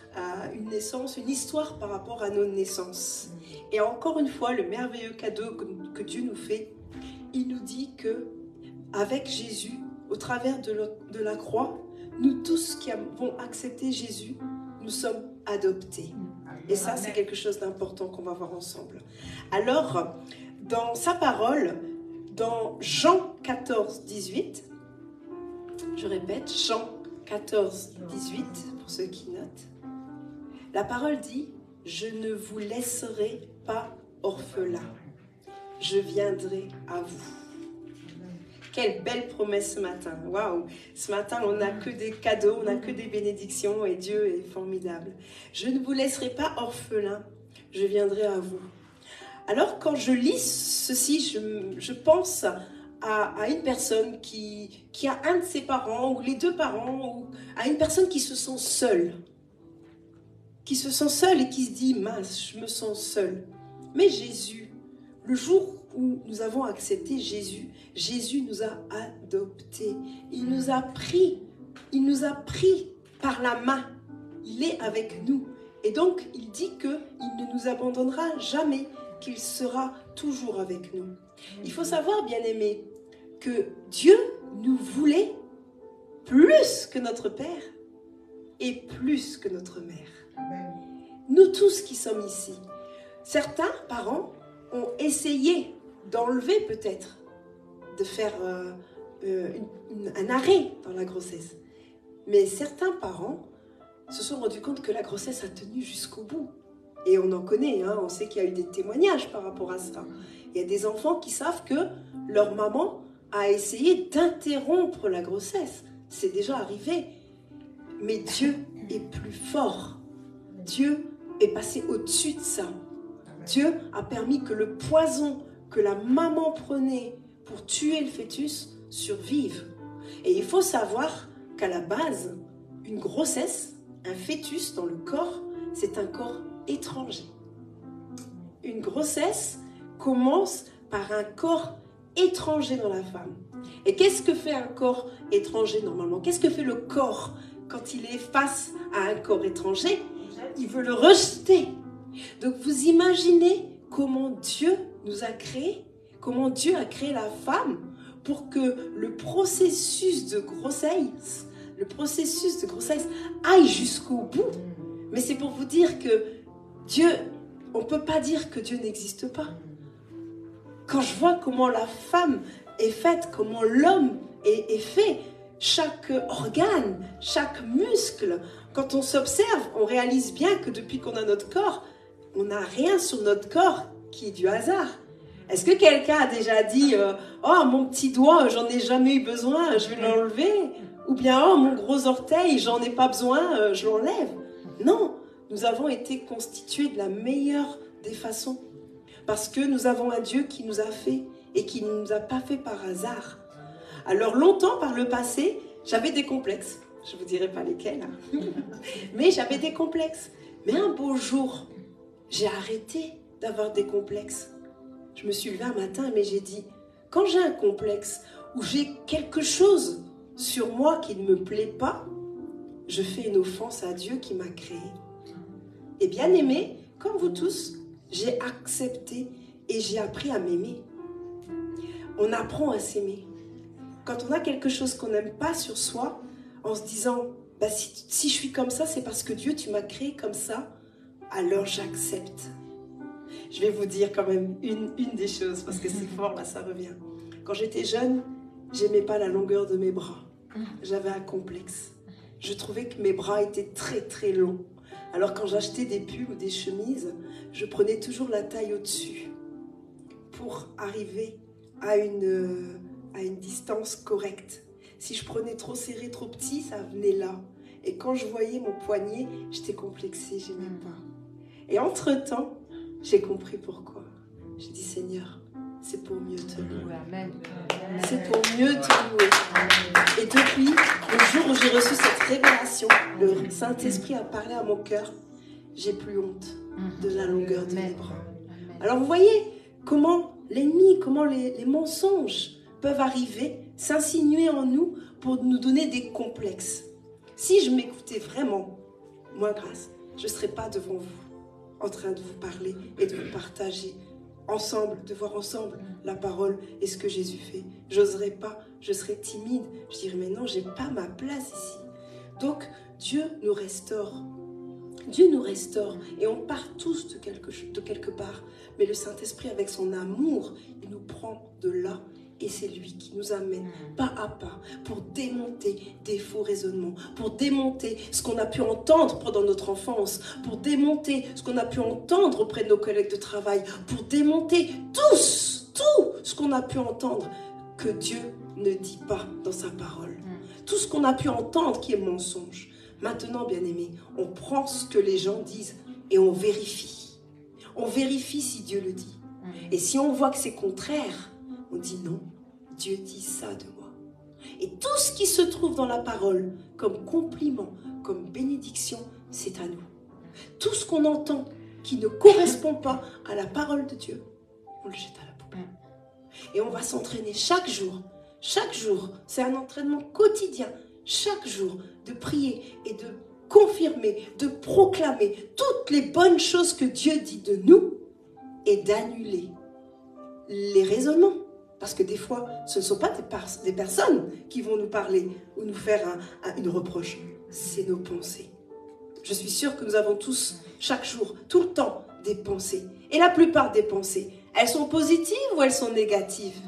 une naissance, une histoire par rapport à nos naissances. Et encore une fois, le merveilleux cadeau que Dieu nous fait, il nous dit que avec Jésus, au travers de la croix, nous tous qui avons accepté Jésus, nous sommes adoptés. Et ça, c'est quelque chose d'important qu'on va voir ensemble. Alors, dans sa parole, dans Jean 14, 18, je répète, Jean 14, 18, pour ceux qui notent, la parole dit « Je ne vous laisserai pas orphelins, je viendrai à vous ». Quelle belle promesse ce matin. Waouh! Ce matin, on n'a que des cadeaux, on n'a que des bénédictions et Dieu est formidable. Je ne vous laisserai pas orphelins, je viendrai à vous. Alors, quand je lis ceci, je pense à une personne qui a un de ses parents ou les deux parents, ou à une personne qui se sent seule. Qui se sent seule et qui se dit « mince, je me sens seule ». Mais Jésus, le jour où nous avons accepté Jésus, Jésus nous a adoptés. Il nous a pris par la main. Il est avec nous. Et donc, il dit qu'il ne nous abandonnera jamais, qu'il sera toujours avec nous. Il faut savoir, bien-aimés, que Dieu nous voulait plus que notre Père et plus que notre Mère. Nous tous qui sommes ici, certains parents ont essayé d'enlever peut-être, de faire un arrêt dans la grossesse. Mais certains parents se sont rendus compte que la grossesse a tenu jusqu'au bout. Et on en connaît, hein, on sait qu'il y a eu des témoignages par rapport à ça. Il y a des enfants qui savent que leur maman a essayé d'interrompre la grossesse. C'est déjà arrivé. Mais Dieu est plus fort. Dieu est passé au-dessus de ça. Dieu a permis que le poison que la maman prenait pour tuer le fœtus survive. Et il faut savoir qu'à la base, une grossesse, un fœtus dans le corps, c'est un corps étranger. Une grossesse commence par un corps étranger dans la femme. Et qu'est-ce que fait un corps étranger normalement? Qu'est-ce que fait le corps quand il est face à un corps étranger? Il veut le rejeter. Donc vous imaginez comment Dieu nous a créés, comment Dieu a créé la femme pour que le processus de grossesse aille jusqu'au bout. Mais c'est pour vous dire que Dieu, on ne peut pas dire que Dieu n'existe pas. Quand je vois comment la femme est faite, comment l'homme est fait, chaque organe, chaque muscle, quand on s'observe, on réalise bien que depuis qu'on a notre corps, on n'a rien sur notre corps qui est du hasard. Est-ce que quelqu'un a déjà dit « Oh, mon petit doigt, j'en ai jamais eu besoin, je vais l'enlever » ou bien « Oh, mon gros orteil, j'en ai pas besoin, je l'enlève » Non, nous avons été constitués de la meilleure des façons. Parce que nous avons un Dieu qui nous a fait et qui ne nous a pas fait par hasard. Alors longtemps, par le passé, j'avais des complexes. Je ne vous dirai pas lesquels. Mais j'avais des complexes. Mais un beau jour, j'ai arrêté d'avoir des complexes. Je me suis levée un matin et j'ai dit, quand j'ai un complexe ou j'ai quelque chose sur moi qui ne me plaît pas, je fais une offense à Dieu qui m'a créé. Et bien aimé, comme vous tous, j'ai accepté et j'ai appris à m'aimer. On apprend à s'aimer. Quand on a quelque chose qu'on n'aime pas sur soi, en se disant, bah, si je suis comme ça, c'est parce que Dieu, tu m'as créé comme ça, alors j'accepte. Je vais vous dire quand même une des choses, parce que c'est fort, là, ça revient. Quand j'étais jeune, j'aimais pas la longueur de mes bras. J'avais un complexe. Je trouvais que mes bras étaient très très longs. Alors quand j'achetais des pulls ou des chemises, je prenais toujours la taille au-dessus pour arriver à une distance correcte. Si je prenais trop serré, trop petit, ça venait là. Et quand je voyais mon poignet, j'étais complexée, j'aimais pas. Et entre-temps, j'ai compris pourquoi. J'ai dit, Seigneur, c'est pour mieux te louer. Amen. C'est pour mieux te louer. Et depuis le jour où j'ai reçu cette révélation, le Saint-Esprit a parlé à mon cœur, j'ai plus honte de la longueur de mes bras. Alors vous voyez comment l'ennemi, comment les mensonges peuvent arriver, s'insinuer en nous pour nous donner des complexes. Si je m'écoutais vraiment, moi grâce, je ne serais pas devant vous, en train de vous parler et de vous partager ensemble, de voir ensemble la parole et ce que Jésus fait. J'oserais pas, je serais timide. Je dirais, mais non, j'ai pas ma place ici. Donc, Dieu nous restaure. Dieu nous restaure et on part tous de quelque part. Mais le Saint-Esprit, avec son amour, il nous prend de là. Et c'est lui qui nous amène pas à pas pour démonter des faux raisonnements, pour démonter ce qu'on a pu entendre pendant notre enfance, pour démonter ce qu'on a pu entendre auprès de nos collègues de travail, pour démonter tout ce qu'on a pu entendre que Dieu ne dit pas dans sa parole. Tout ce qu'on a pu entendre qui est mensonge. Maintenant, bien-aimés, on prend ce que les gens disent et on vérifie. On vérifie si Dieu le dit. Et si on voit que c'est contraire, on dit non, Dieu dit ça de moi. Et tout ce qui se trouve dans la parole, comme compliment, comme bénédiction, c'est à nous. Tout ce qu'on entend qui ne correspond pas à la parole de Dieu, on le jette à la poubelle. Et on va s'entraîner chaque jour. Chaque jour, c'est un entraînement quotidien. Chaque jour, de prier et de confirmer, de proclamer toutes les bonnes choses que Dieu dit de nous et d'annuler les raisonnements. Parce que des fois, ce ne sont pas des personnes qui vont nous parler ou nous faire une reproche. C'est nos pensées. Je suis sûre que nous avons tous, chaque jour, tout le temps, des pensées. Et la plupart des pensées, elles sont positives ou elles sont négatives?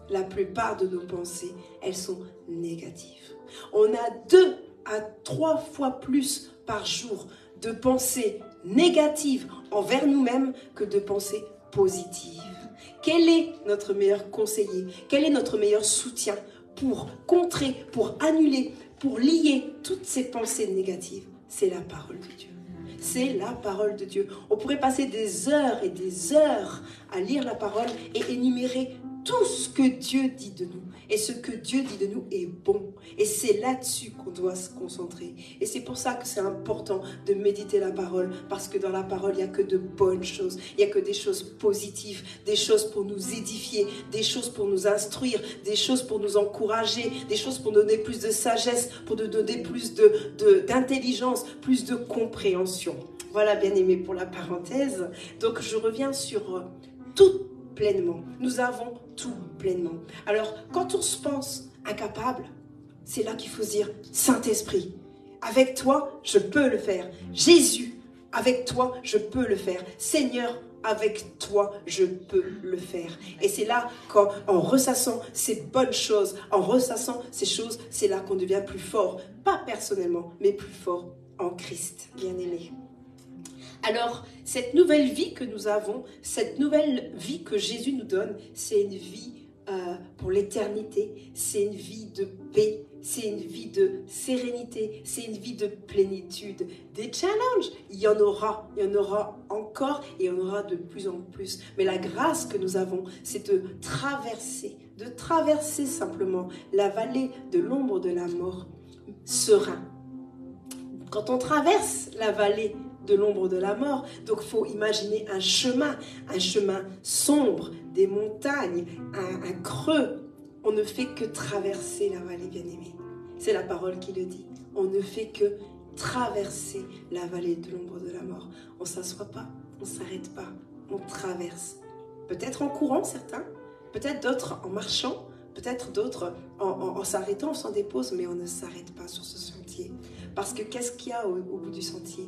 La plupart de nos pensées, elles sont négatives. On a 2 à 3 fois plus par jour de pensées négatives envers nous-mêmes que de pensées positives. Quel est notre meilleur conseiller? Quel est notre meilleur soutien pour contrer, pour annuler, pour lier toutes ces pensées négatives? C'est la parole de Dieu. C'est la parole de Dieu. On pourrait passer des heures et des heures à lire la parole et énumérer tout ce que Dieu dit de nous. Et ce que Dieu dit de nous est bon. Et c'est là-dessus qu'on doit se concentrer. Et c'est pour ça que c'est important de méditer la parole. Parce que dans la parole, il n'y a que de bonnes choses. Il n'y a que des choses positives. Des choses pour nous édifier. Des choses pour nous instruire. Des choses pour nous encourager. Des choses pour nous donner plus de sagesse. Pour nous donner plus d'intelligence. Plus de compréhension. Voilà, bien aimé, pour la parenthèse. Donc, je reviens sur tout pleinement. Nous avons tout pleinement. Alors, quand on se pense incapable, c'est là qu'il faut se dire, Saint-Esprit, avec toi, je peux le faire. Jésus, avec toi, je peux le faire. Seigneur, avec toi, je peux le faire. Et c'est là, en ressassant ces bonnes choses, en ressassant ces choses, c'est là qu'on devient plus fort. Pas personnellement, mais plus fort en Christ, bien-aimé. Alors, cette nouvelle vie que nous avons, cette nouvelle vie que Jésus nous donne, c'est une vie pour l'éternité, c'est une vie de paix, c'est une vie de sérénité, c'est une vie de plénitude. Des challenges, il y en aura encore et il y en aura de plus en plus. Mais la grâce que nous avons, c'est de traverser simplement la vallée de l'ombre de la mort serein. Quand on traverse la vallée de l'ombre de la mort, donc il faut imaginer un chemin sombre, des montagnes, un creux. On ne fait que traverser la vallée, bien-aimée. C'est la parole qui le dit. On ne fait que traverser la vallée de l'ombre de la mort. On ne s'assoit pas, on ne s'arrête pas, on traverse. Peut-être en courant, certains, peut-être d'autres en marchant, peut-être d'autres en s'arrêtant, on s'en dépose, mais on ne s'arrête pas sur ce sentier. Parce que qu'est-ce qu'il y a au bout du sentier?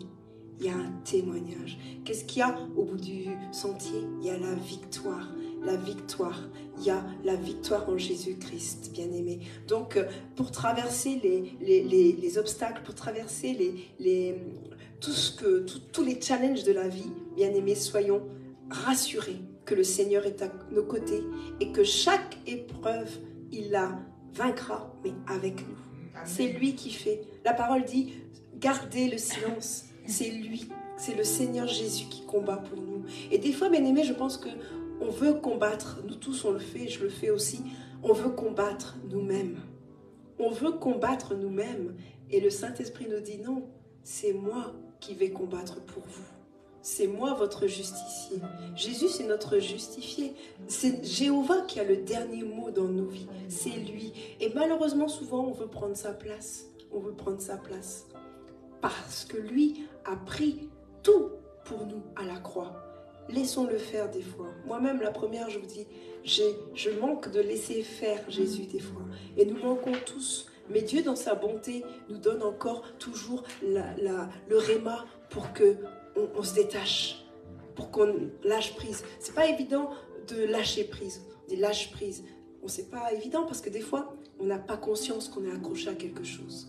Il y a un témoignage. Qu'est-ce qu'il y a au bout du sentier? Il y a la victoire. La victoire. Il y a la victoire en Jésus-Christ, bien-aimé. Donc, pour traverser les obstacles, pour traverser tous les challenges de la vie, bien-aimés, soyons rassurés que le Seigneur est à nos côtés et que chaque épreuve, il la vaincra, mais avec nous. C'est lui qui fait. La parole dit, gardez le silence. C'est lui, C'est le Seigneur Jésus qui combat pour nous. Et des fois, bien-aimés, je pense qu'on veut combattre, nous tous on le fait, je le fais aussi, on veut combattre nous-mêmes. On veut combattre nous-mêmes. Et le Saint-Esprit nous dit non, c'est moi qui vais combattre pour vous. C'est moi votre justicier. Jésus, c'est notre justifié. C'est Jéhovah qui a le dernier mot dans nos vies. C'est lui. Et malheureusement, souvent, on veut prendre sa place. On veut prendre sa place. Parce que lui a pris tout pour nous à la croix. Laissons-le faire des fois. Moi-même, la première, je vous dis, je manque de laisser faire Jésus des fois. Et nous manquons tous. Mais Dieu, dans sa bonté, nous donne encore toujours le réma pour que on se détache, pour qu'on lâche prise. C'est pas évident de lâcher prise. On dit lâche prise. C'est pas évident parce que des fois, on n'a pas conscience qu'on est accroché à quelque chose.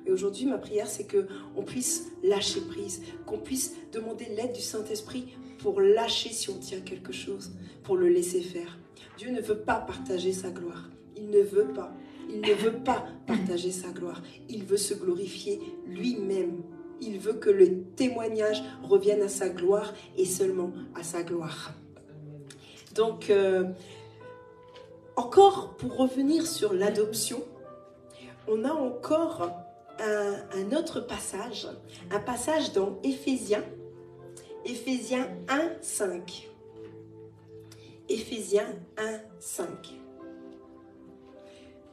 Et aujourd'hui, ma prière, c'est qu'on puisse lâcher prise, qu'on puisse demander l'aide du Saint-Esprit pour lâcher si on tient quelque chose, pour le laisser faire. Dieu ne veut pas partager sa gloire. Il ne veut pas. Il ne veut pas partager sa gloire. Il veut se glorifier lui-même. Il veut que le témoignage revienne à sa gloire et seulement à sa gloire. Donc, encore pour revenir sur l'adoption, on a encore un autre passage, un passage dans Éphésiens 1, 5. Éphésiens 1, 5.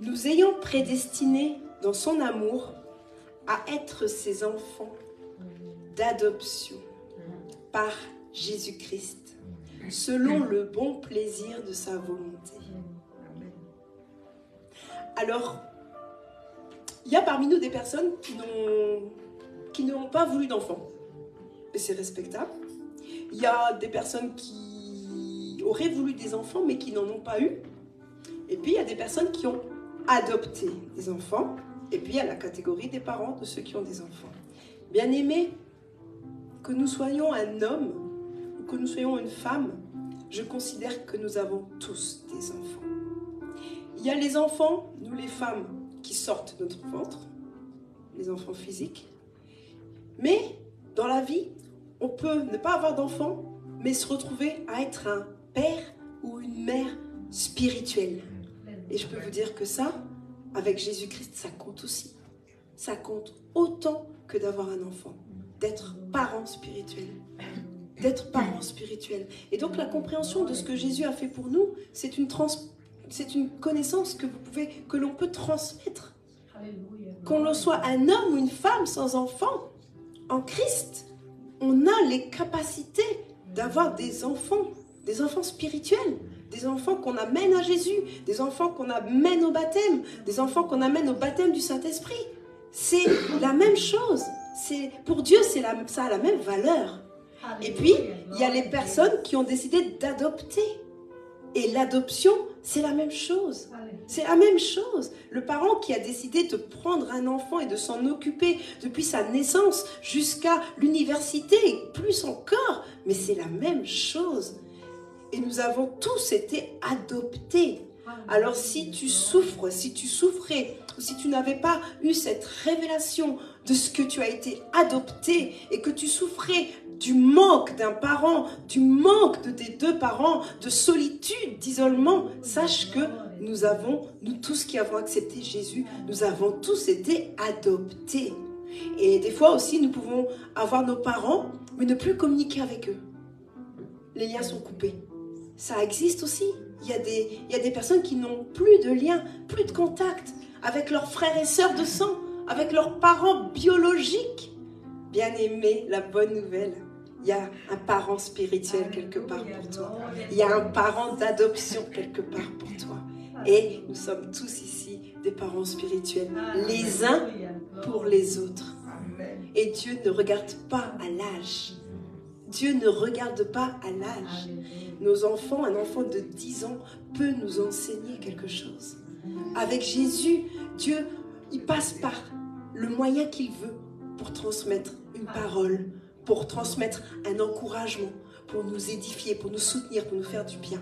Nous ayons prédestinés dans son amour à être ses enfants d'adoption par Jésus-Christ, selon le bon plaisir de sa volonté. Alors, il y a parmi nous des personnes qui n'ont pas voulu d'enfants, et c'est respectable. Il y a des personnes qui auraient voulu des enfants, mais qui n'en ont pas eu. Et puis, il y a des personnes qui ont adopté des enfants. Et puis, il y a la catégorie des parents de ceux qui ont des enfants. Bien aimé, que nous soyons un homme ou que nous soyons une femme, je considère que nous avons tous des enfants. Il y a les enfants, nous les femmes, qui sortent de notre ventre, les enfants physiques. Mais dans la vie, on peut ne pas avoir d'enfants, mais se retrouver à être un père ou une mère spirituelle. Et je peux vous dire que ça, avec Jésus-Christ, ça compte aussi. Ça compte autant que d'avoir un enfant, d'être parent spirituel. D'être parent spirituel. Et donc la compréhension de ce que Jésus a fait pour nous, c'est une connaissance que l'on peut transmettre. Qu'on soit un homme ou une femme sans enfant, en Christ, on a les capacités d'avoir des enfants spirituels. Des enfants qu'on amène à Jésus, des enfants qu'on amène au baptême, des enfants qu'on amène au baptême du Saint-Esprit. C'est la même chose. Pour Dieu, ça a la même valeur. Et puis, il y a les personnes qui ont décidé d'adopter. Et l'adoption, c'est la même chose. C'est la même chose. Le parent qui a décidé de prendre un enfant et de s'en occuper depuis sa naissance jusqu'à l'université, et plus encore, mais c'est la même chose. Et nous avons tous été adoptés. Alors si tu souffres, si tu souffrais, ou si tu n'avais pas eu cette révélation de ce que tu as été adopté et que tu souffrais du manque d'un parent, du manque de tes deux parents, de solitude, d'isolement, sache que nous tous qui avons accepté Jésus, nous avons tous été adoptés. Et des fois aussi, nous pouvons avoir nos parents, mais ne plus communiquer avec eux. Les liens sont coupés. Ça existe aussi. Il y a des personnes qui n'ont plus de lien, plus de contact avec leurs frères et sœurs de sang, avec leurs parents biologiques. Bien aimé, la bonne nouvelle, il y a un parent spirituel quelque part pour toi. Il y a un parent d'adoption quelque part pour toi. Et nous sommes tous ici des parents spirituels, les uns pour les autres. Et Dieu ne regarde pas à l'âge. Dieu ne regarde pas à l'âge. Nos enfants, un enfant de 10 ans peut nous enseigner quelque chose. Avec Jésus, Dieu, il passe par le moyen qu'il veut pour transmettre une parole, pour transmettre un encouragement, pour nous édifier, pour nous soutenir, pour nous faire du bien.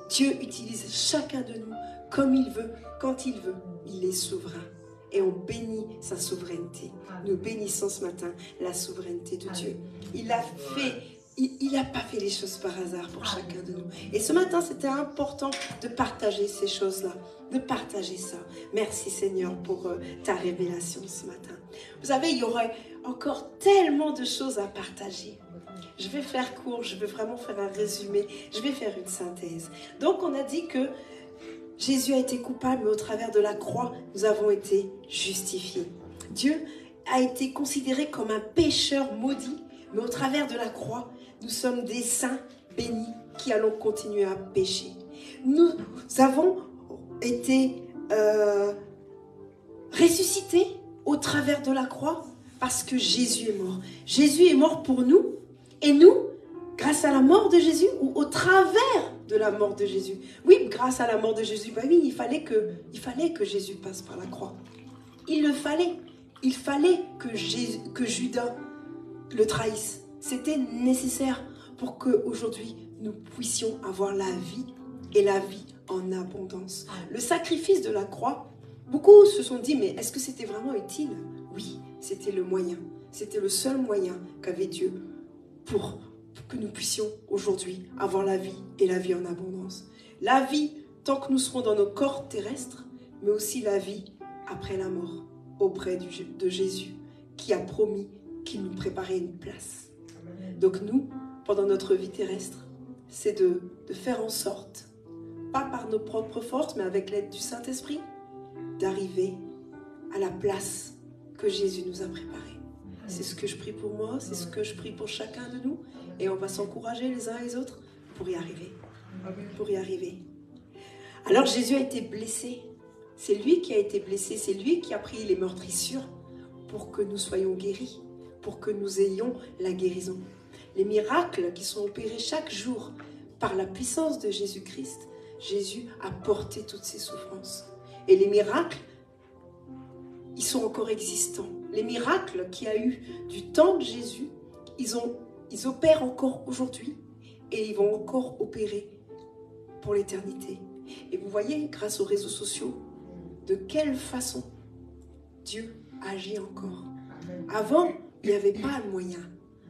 Dieu utilise chacun de nous comme il veut, quand il veut. Il est souverain. et on bénit sa souveraineté. Nous bénissons ce matin la souveraineté de Dieu. Il a fait, il n'a pas fait les choses par hasard pour chacun de nous. Et ce matin, c'était important de partager ces choses-là, de partager ça. Merci Seigneur pour ta révélation ce matin. Vous savez, il y aurait encore tellement de choses à partager. Je vais faire court, je vais vraiment faire un résumé, je vais faire une synthèse. Donc on a dit que Jésus a été coupable, mais au travers de la croix, nous avons été justifiés. Dieu a été considéré comme un pécheur maudit, mais au travers de la croix, nous sommes des saints bénis qui allons continuer à pécher. Nous avons été ressuscités au travers de la croix parce que Jésus est mort. Jésus est mort pour nous et nous, grâce à la mort de Jésus ou au travers de la mort de Jésus. Oui, grâce à la mort de Jésus, bah oui, il fallait que Jésus passe par la croix. Il le fallait. Il fallait que Judas le trahisse. C'était nécessaire pour qu'aujourd'hui, nous puissions avoir la vie et la vie en abondance. Le sacrifice de la croix, beaucoup se sont dit, mais est-ce que c'était vraiment utile? Oui, c'était le moyen. C'était le seul moyen qu'avait Dieu pour que nous puissions aujourd'hui avoir la vie et la vie en abondance. La vie tant que nous serons dans nos corps terrestres, mais aussi la vie après la mort auprès de Jésus qui a promis qu'il nous préparait une place. Donc nous, pendant notre vie terrestre, c'est de faire en sorte, pas par nos propres forces, mais avec l'aide du Saint-Esprit, d'arriver à la place que Jésus nous a préparée. C'est ce que je prie pour moi, c'est ce que je prie pour chacun de nous, et on va s'encourager les uns les autres pour y arriver. Pour y arriver. Alors Jésus a été blessé. C'est lui qui a été blessé, c'est lui qui a pris les meurtrissures pour que nous soyons guéris, pour que nous ayons la guérison. Les miracles qui sont opérés chaque jour par la puissance de Jésus-Christ, Jésus a porté toutes ces souffrances. Et les miracles, ils sont encore existants. Les miracles qu'il y a eu du temps de Jésus, ils opèrent encore aujourd'hui et ils vont encore opérer pour l'éternité. Et vous voyez, grâce aux réseaux sociaux, de quelle façon Dieu agit encore. Avant, il n'y avait pas le moyen.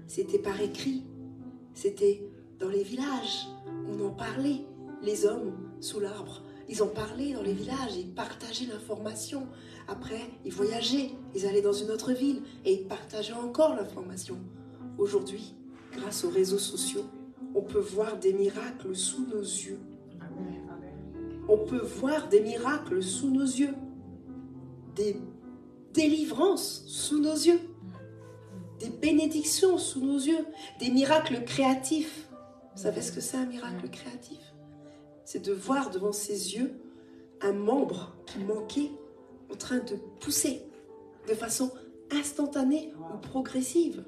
C'était par écrit. C'était dans les villages. On en parlait. Les hommes sous l'arbre, ils en parlaient dans les villages. Ils partageaient l'information. Après, ils voyageaient. Ils allaient dans une autre ville et ils partageaient encore l'information. Aujourd'hui, grâce aux réseaux sociaux, on peut voir des miracles sous nos yeux. On peut voir des miracles sous nos yeux, des délivrances sous nos yeux, des bénédictions sous nos yeux, des miracles créatifs. Vous savez ce que c'est un miracle créatif? C'est de voir devant ses yeux un membre qui manquait en train de pousser de façon instantanée ou progressive.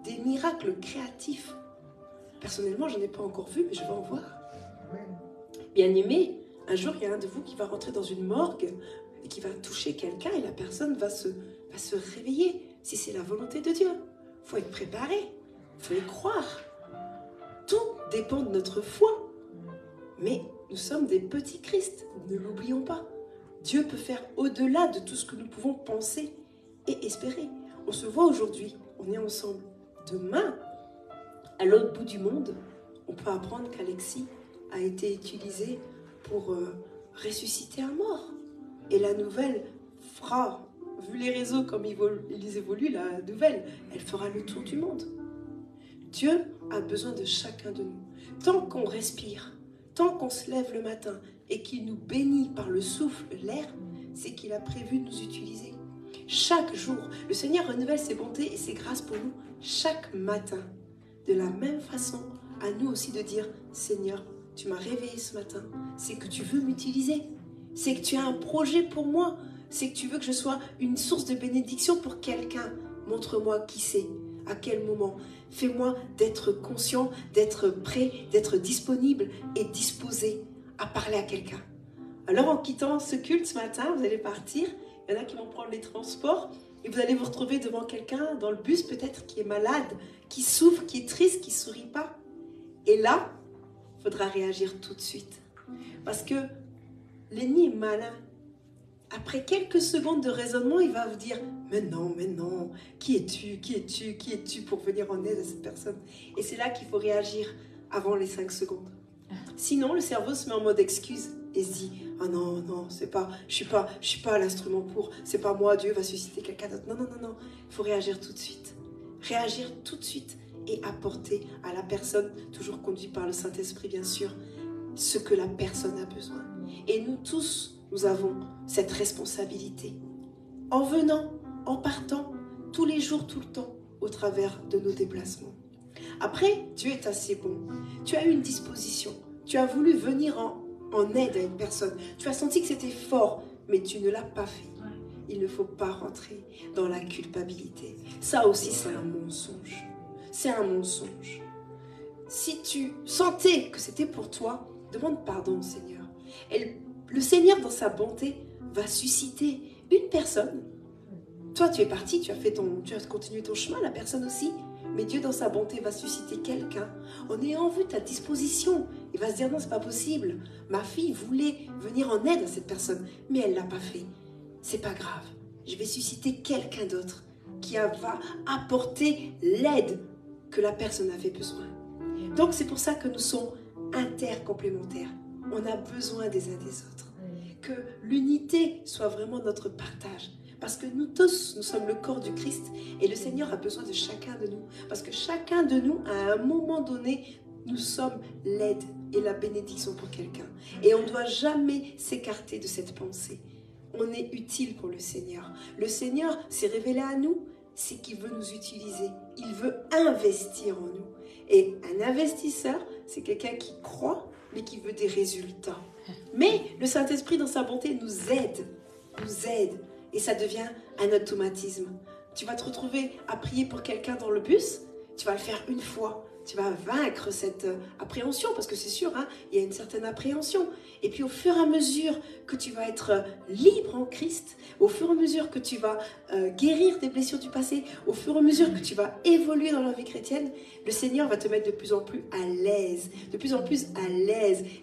Des miracles créatifs. Personnellement, je n'ai pas encore vu, mais je vais en voir. Bien aimé, un jour, il y a un de vous qui va rentrer dans une morgue et qui va toucher quelqu'un et la personne va se réveiller, si c'est la volonté de Dieu. Il faut être préparé, il faut y croire. Tout dépend de notre foi. Mais nous sommes des petits Christ, ne l'oublions pas. Dieu peut faire au-delà de tout ce que nous pouvons penser et espérer. On se voit aujourd'hui, on est ensemble. Demain, à l'autre bout du monde, on peut apprendre qu'Alexis a été utilisé pour ressusciter un mort. Et la nouvelle fera, vu les réseaux comme ils évoluent, la nouvelle, elle fera le tour du monde. Dieu a besoin de chacun de nous. Tant qu'on respire, tant qu'on se lève le matin et qu'il nous bénit par le souffle, l'air, c'est qu'il a prévu de nous utiliser. Chaque jour, le Seigneur renouvelle ses bontés et ses grâces pour nous chaque matin. De la même façon, à nous aussi de dire, Seigneur, tu m'as réveillé ce matin, c'est que tu veux m'utiliser, c'est que tu as un projet pour moi, c'est que tu veux que je sois une source de bénédiction pour quelqu'un. Montre-moi qui c'est, à quel moment. Fais-moi d'être conscient, d'être prêt, d'être disponible et disposé à parler à quelqu'un. Alors en quittant ce culte ce matin, vous allez partir, il y en a qui vont prendre les transports et vous allez vous retrouver devant quelqu'un dans le bus peut-être qui est malade, qui souffre, qui est triste, qui ne sourit pas. Et là, il faudra réagir tout de suite. Parce que l'ennemi est malin. après quelques secondes de raisonnement, il va vous dire « Mais non, qui es-tu pour venir en aide à cette personne ?» Et c'est là qu'il faut réagir avant les 5 secondes. Sinon, le cerveau se met en mode excuse et se dit « Ah non, c'est pas, je suis pas l'instrument pour, c'est pas moi, Dieu va susciter quelqu'un d'autre. » Non, il faut réagir tout de suite. Réagir tout de suite et apporter à la personne, toujours conduit par le Saint-Esprit bien sûr, ce que la personne a besoin. Et nous tous, nous avons cette responsabilité. En venant, en partant, tous les jours, tout le temps, au travers de nos déplacements. Après, Dieu est assez bon. Tu as eu une disposition. Tu as voulu venir en aide à une personne. Tu as senti que c'était fort, mais tu ne l'as pas fait. Il ne faut pas rentrer dans la culpabilité. Ça aussi, c'est un mensonge. C'est un mensonge. Si tu sentais que c'était pour toi, demande pardon au Seigneur. Et le Seigneur, dans sa bonté, va susciter une personne. Toi, tu es parti, tu as continué ton chemin, la personne aussi. Mais Dieu, dans sa bonté, va susciter quelqu'un en ayant vu ta disposition. Il va se dire, non, c'est pas possible. Ma fille voulait venir en aide à cette personne, mais elle ne l'a pas fait. C'est pas grave. Je vais susciter quelqu'un d'autre qui va apporter l'aide que la personne avait besoin. Donc, c'est pour ça que nous sommes intercomplémentaires. On a besoin des uns des autres. Que l'unité soit vraiment notre partage. Parce que nous tous, nous sommes le corps du Christ et le Seigneur a besoin de chacun de nous. Parce que chacun de nous, à un moment donné, nous sommes l'aide et la bénédiction pour quelqu'un. Et on ne doit jamais s'écarter de cette pensée. On est utile pour le Seigneur. Le Seigneur s'est révélé à nous, c'est qu'il veut nous utiliser. Il veut investir en nous. Et un investisseur, c'est quelqu'un qui croit, mais qui veut des résultats. Mais le Saint-Esprit, dans sa bonté, nous aide. Et ça devient un automatisme. Tu vas te retrouver à prier pour quelqu'un dans le bus, tu vas le faire une fois. Tu vas vaincre cette appréhension, parce que c'est sûr, hein, il y a une certaine appréhension. Et puis au fur et à mesure que tu vas être libre en Christ, au fur et à mesure que tu vas guérir des blessures du passé, au fur et à mesure que tu vas évoluer dans la vie chrétienne, le Seigneur va te mettre de plus en plus à l'aise,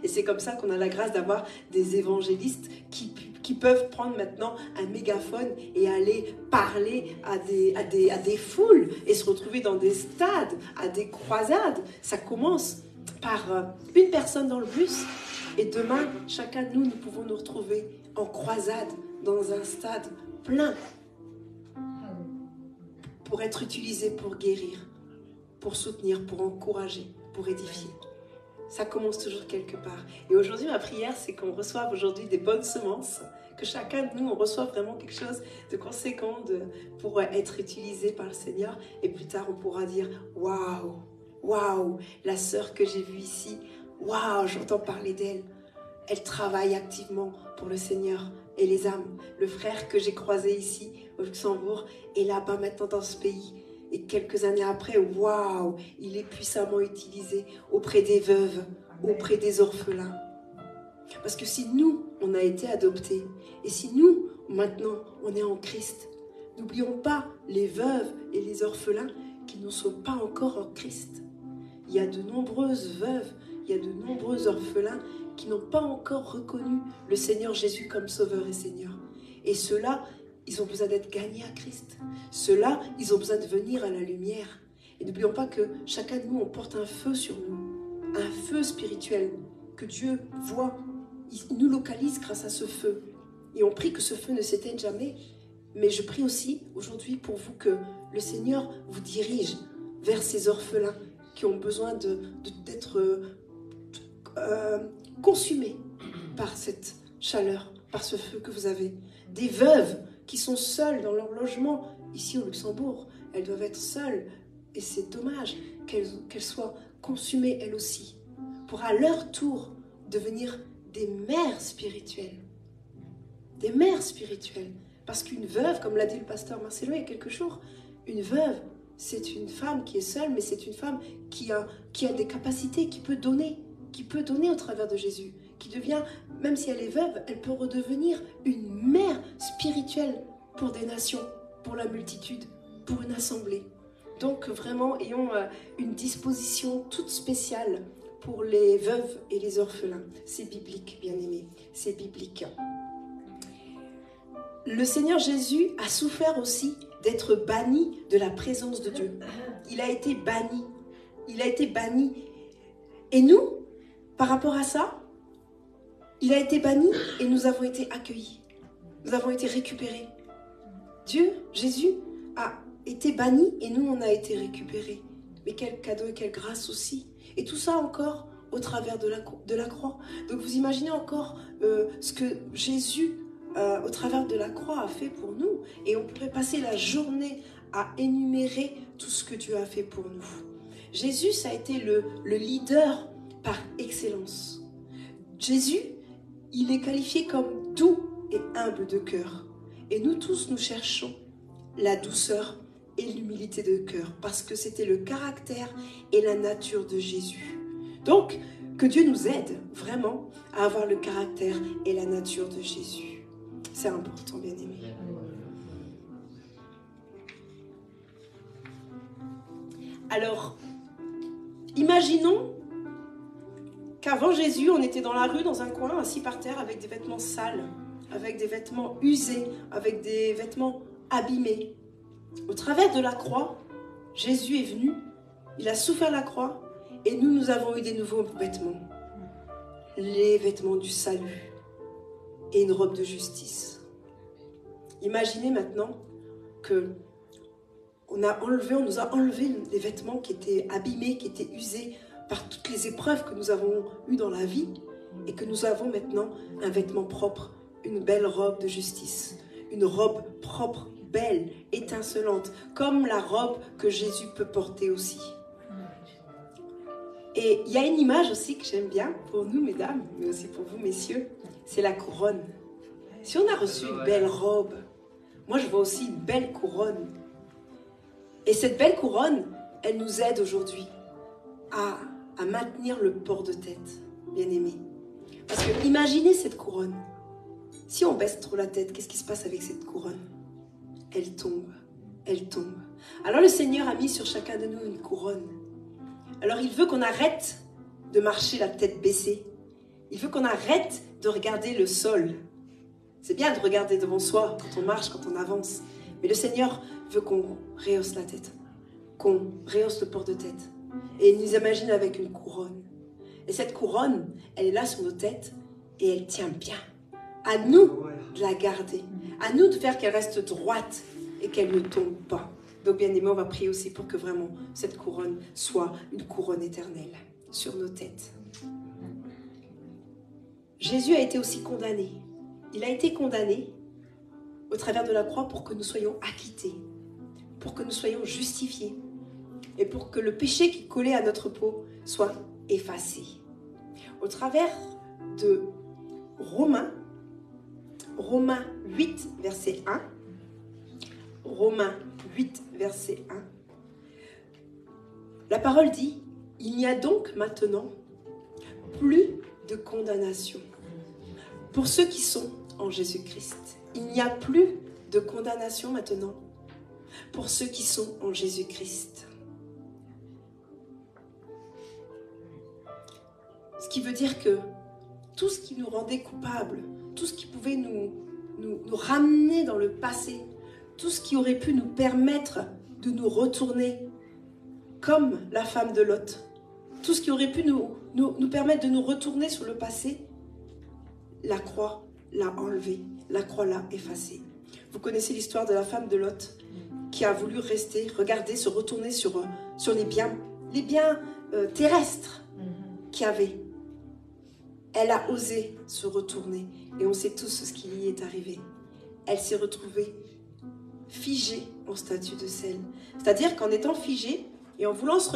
Et c'est comme ça qu'on a la grâce d'avoir des évangélistes qui peuvent prendre maintenant un mégaphone et aller parler à des foules et se retrouver dans des stades, à des croisades. Ça commence par une personne dans le bus et demain, chacun de nous pouvons nous retrouver en croisade dans un stade plein pour être utilisé pour guérir, pour soutenir, pour encourager, pour édifier. Ça commence toujours quelque part. Et aujourd'hui, ma prière, c'est qu'on reçoive aujourd'hui des bonnes semences, que chacun de nous, on reçoive vraiment quelque chose de conséquent pour être utilisé par le Seigneur. Et plus tard, on pourra dire, waouh, la sœur que j'ai vue ici, waouh, j'entends parler d'elle. Elle travaille activement pour le Seigneur et les âmes. Le frère que j'ai croisé ici, au Luxembourg, est là-bas maintenant dans ce pays. Et quelques années après, waouh, il est puissamment utilisé auprès des veuves, auprès des orphelins. Parce que si nous, on a été adoptés, et si nous, maintenant, on est en Christ, n'oublions pas les veuves et les orphelins qui ne sont pas encore en Christ. Il y a de nombreuses veuves, il y a de nombreux orphelins qui n'ont pas encore reconnu le Seigneur Jésus comme Sauveur et Seigneur. Et ceux-là, ils ont besoin d'être gagnés à Christ. Ceux-là, ils ont besoin de venir à la lumière. Et n'oublions pas que chacun de nous, on porte un feu sur nous, un feu spirituel que Dieu voit. Il nous localise grâce à ce feu. Et on prie que ce feu ne s'éteigne jamais. Mais je prie aussi aujourd'hui pour vous que le Seigneur vous dirige vers ces orphelins qui ont besoin d'être consumés par cette chaleur, par ce feu que vous avez. Des veuves qui sont seules dans leur logement, ici au Luxembourg. Elles doivent être seules. Et c'est dommage qu'elles soient consumées elles aussi, pour à leur tour devenir des mères spirituelles. Des mères spirituelles. Parce qu'une veuve, comme l'a dit le pasteur Marcelo il y a quelques jours, une veuve, c'est une femme qui est seule, mais c'est une femme qui a des capacités, qui peut donner au travers de Jésus, qui devient, même si elle est veuve, elle peut redevenir une mère spirituelle pour des nations, pour la multitude, pour une assemblée. Donc vraiment, ayons une disposition toute spéciale pour les veuves et les orphelins. C'est biblique, bien-aimés, c'est biblique. le Seigneur Jésus a souffert aussi d'être banni de la présence de Dieu. Il a été banni. Il a été banni. Et nous, par rapport à ça, il a été banni et nous avons été accueillis. Nous avons été récupérés. Dieu, Jésus, a été banni et nous, on a été récupérés. Mais quel cadeau et quelle grâce aussi. Et tout ça encore au travers de la croix. Donc vous imaginez encore ce que Jésus, au travers de la croix, a fait pour nous. Et on pourrait passer la journée à énumérer tout ce que Dieu a fait pour nous. Jésus, ça a été le leader par excellence. Jésus, il est qualifié comme doux et humble de cœur. Et nous tous, nous cherchons la douceur et l'humilité de cœur, parce que c'était le caractère et la nature de Jésus. Donc, que Dieu nous aide vraiment à avoir le caractère et la nature de Jésus. C'est important, bien-aimés. Alors, imaginons qu'avant Jésus, on était dans la rue, dans un coin, assis par terre, avec des vêtements sales, avec des vêtements usés, avec des vêtements abîmés. Au travers de la croix, Jésus est venu, il a souffert la croix, et nous avons eu des nouveaux vêtements. Les vêtements du salut et une robe de justice. Imaginez maintenant que on nous a enlevé des vêtements qui étaient abîmés, qui étaient usés par toutes les épreuves que nous avons eues dans la vie, et que nous avons maintenant un vêtement propre, une belle robe de justice, une robe propre, belle, étincelante, comme la robe que Jésus peut porter aussi. Et il y a une image aussi que j'aime bien pour nous, mesdames, mais aussi pour vous, messieurs, c'est la couronne. Si on a reçu une belle robe, moi je vois aussi une belle couronne. Et cette belle couronne, elle nous aide aujourd'hui à maintenir le port de tête, bien aimé. Parce que imaginez cette couronne. Si on baisse trop la tête, qu'est-ce qui se passe avec cette couronne? Elle tombe, elle tombe. Alors le Seigneur a mis sur chacun de nous une couronne. Alors il veut qu'on arrête de marcher la tête baissée. Il veut qu'on arrête de regarder le sol. C'est bien de regarder devant soi quand on marche, quand on avance. Mais le Seigneur veut qu'on rehausse la tête, qu'on rehausse le port de tête. Et il nous imagine avec une couronne. Et cette couronne, elle est là sur nos têtes et elle tient bien. À nous de la garder. À nous de faire qu'elle reste droite et qu'elle ne tombe pas. Donc bien aimé, on va prier aussi pour que vraiment cette couronne soit une couronne éternelle sur nos têtes. Jésus a été aussi condamné. Il a été condamné au travers de la croix pour que nous soyons acquittés, pour que nous soyons justifiés et pour que le péché qui collait à notre peau soit effacé. Au travers de Romains 8, verset 1, Romains 8, verset 1, la parole dit « Il n'y a donc maintenant plus de condamnation pour ceux qui sont en Jésus-Christ. Il n'y a plus de condamnation maintenant pour ceux qui sont en Jésus-Christ. » Ce qui veut dire que tout ce qui nous rendait coupables, tout ce qui pouvait nous ramener dans le passé, tout ce qui aurait pu nous permettre de nous retourner comme la femme de Lot, tout ce qui aurait pu nous permettre de nous retourner sur le passé, la croix l'a enlevé, la croix l'a effacé. Vous connaissez l'histoire de la femme de Lot qui a voulu rester, regarder, se retourner sur les biens terrestres qu'il y avait. Elle a osé se retourner et on sait tous ce qui y est arrivé. Elle s'est retrouvée figée en statue de sel. C'est-à-dire qu'en étant figée et en voulant se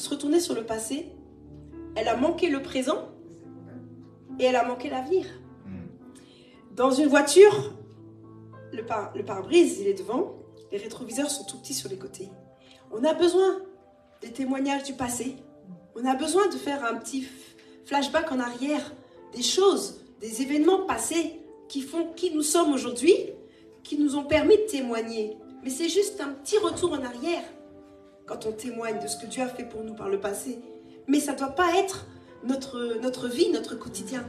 retourner sur le passé, elle a manqué le présent et elle a manqué l'avenir. Dans une voiture, le pare-brise, il est devant, les rétroviseurs sont tout petits sur les côtés. On a besoin des témoignages du passé. On a besoin de faire un petit flashback en arrière, des choses, des événements passés qui font qui nous sommes aujourd'hui, qui nous ont permis de témoigner. Mais c'est juste un petit retour en arrière quand on témoigne de ce que Dieu a fait pour nous par le passé. Mais ça ne doit pas être notre vie, notre quotidien.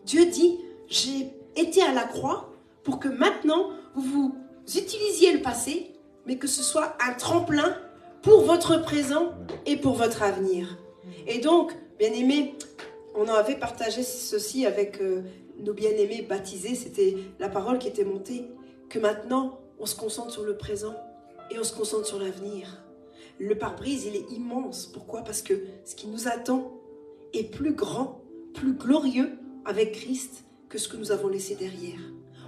Dieu dit, j'ai été à la croix pour que maintenant vous utilisiez le passé, mais que ce soit un tremplin pour votre présent et pour votre avenir. Et donc, bien-aimés, on en avait partagé ceci avec nos bien-aimés baptisés, c'était la parole qui était montée, que maintenant, on se concentre sur le présent et on se concentre sur l'avenir. Le pare-brise, il est immense. Pourquoi? Parce que ce qui nous attend est plus grand, plus glorieux avec Christ que ce que nous avons laissé derrière.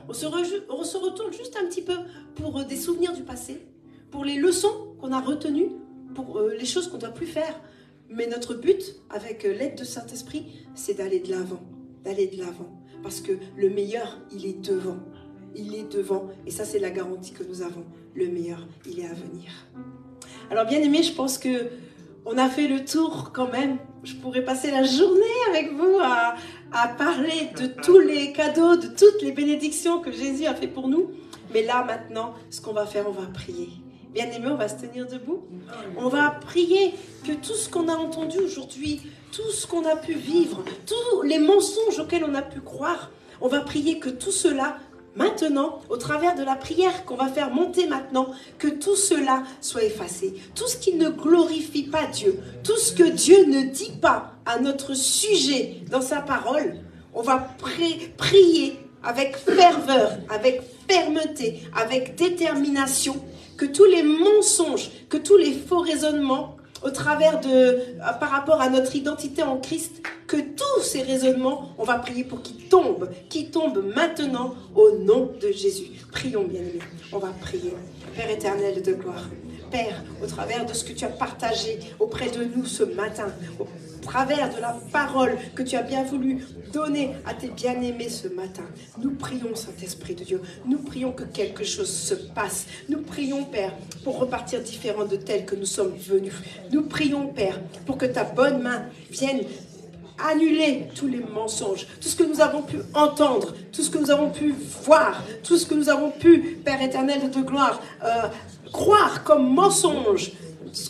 On se retourne juste un petit peu pour des souvenirs du passé, pour les leçons qu'on a retenues, pour les choses qu'on ne doit plus faire. Mais notre but, avec l'aide de Saint-Esprit, c'est d'aller de l'avant. D'aller de l'avant. Parce que le meilleur, il est devant. Il est devant. Et ça, c'est la garantie que nous avons. Le meilleur, il est à venir. Alors, bien aimé, je pense que on a fait le tour quand même. Je pourrais passer la journée avec vous à parler de tous les cadeaux, de toutes les bénédictions que Jésus a fait pour nous. Mais là, maintenant, ce qu'on va faire, on va prier. Bien aimé, on va se tenir debout. On va prier que tout ce qu'on a entendu aujourd'hui, tout ce qu'on a pu vivre, tous les mensonges auxquels on a pu croire, on va prier que tout cela, maintenant, au travers de la prière qu'on va faire monter maintenant, que tout cela soit effacé. Tout ce qui ne glorifie pas Dieu, tout ce que Dieu ne dit pas à notre sujet dans sa parole, on va prier avec ferveur, avec fermeté, avec détermination, que tous les mensonges, que tous les faux raisonnements au travers par rapport à notre identité en Christ, que tous ces raisonnements, on va prier pour qu'ils tombent maintenant au nom de Jésus. Prions, bien-aimés, on va prier. Père éternel de gloire, Père, au travers de ce que tu as partagé auprès de nous ce matin, au travers de la parole que tu as bien voulu donner à tes bien-aimés ce matin, nous prions, Saint-Esprit de Dieu, nous prions que quelque chose se passe. Nous prions, Père, pour repartir différents de tels que nous sommes venus. Nous prions, Père, pour que ta bonne main vienne annuler tous les mensonges, tout ce que nous avons pu entendre, tout ce que nous avons pu voir, tout ce que nous avons pu, Père éternel de gloire, croire comme mensonge,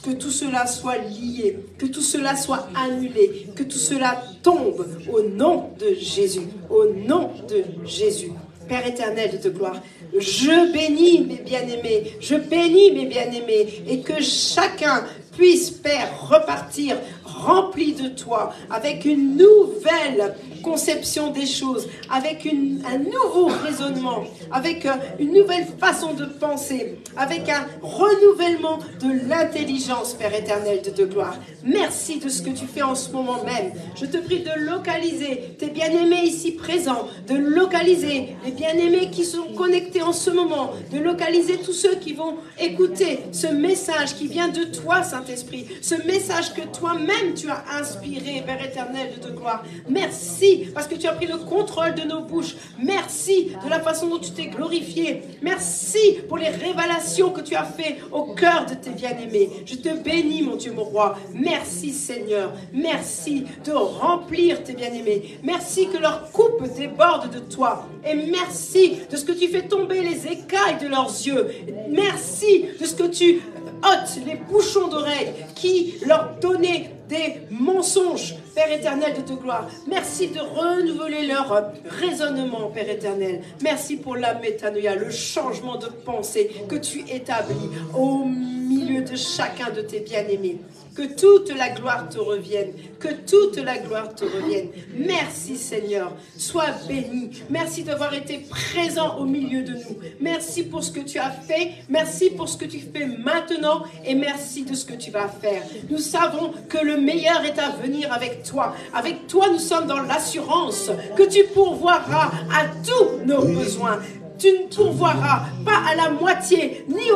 que tout cela soit lié, que tout cela soit annulé, que tout cela tombe au nom de Jésus, au nom de Jésus. Père éternel de gloire, je bénis mes bien-aimés, je bénis mes bien-aimés, et que chacun puisse, Père, repartir rempli de toi, avec une nouvelle conception des choses, avec un nouveau raisonnement, avec une nouvelle façon de penser, avec un renouvellement de l'intelligence, Père éternel de gloire. Merci de ce que tu fais en ce moment même. Je te prie de localiser tes bien-aimés ici présents, de localiser les bien-aimés qui sont connectés en ce moment, de localiser tous ceux qui vont écouter ce message qui vient de toi, Saint-Esprit, ce message que toi-même tu as inspiré, Père éternel de gloire. Merci parce que tu as pris le contrôle de nos bouches. Merci de la façon dont tu t'es glorifié. Merci pour les révélations que tu as fait au cœur de tes bien-aimés. Je te bénis, mon Dieu, mon roi. Merci, Seigneur. Merci de remplir tes bien-aimés. Merci que leur coupe déborde de toi. Et merci de ce que tu fais tomber les écailles de leurs yeux. Merci de ce que tu ôtes les bouchons d'oreilles qui leur donnaient des mensonges, Père éternel de ta gloire. Merci de renouveler leur raisonnement, Père éternel. Merci pour la métanoïa, le changement de pensée que tu établis au milieu de chacun de tes bien-aimés. Que toute la gloire te revienne. Que toute la gloire te revienne. Merci Seigneur. Sois béni. Merci d'avoir été présent au milieu de nous. Merci pour ce que tu as fait. Merci pour ce que tu fais maintenant. Et merci de ce que tu vas faire. Nous savons que le meilleur est à venir avec toi. Avec toi, nous sommes dans l'assurance que tu pourvoiras à tous nos besoins. Tu ne pourvoiras pas à la moitié, ni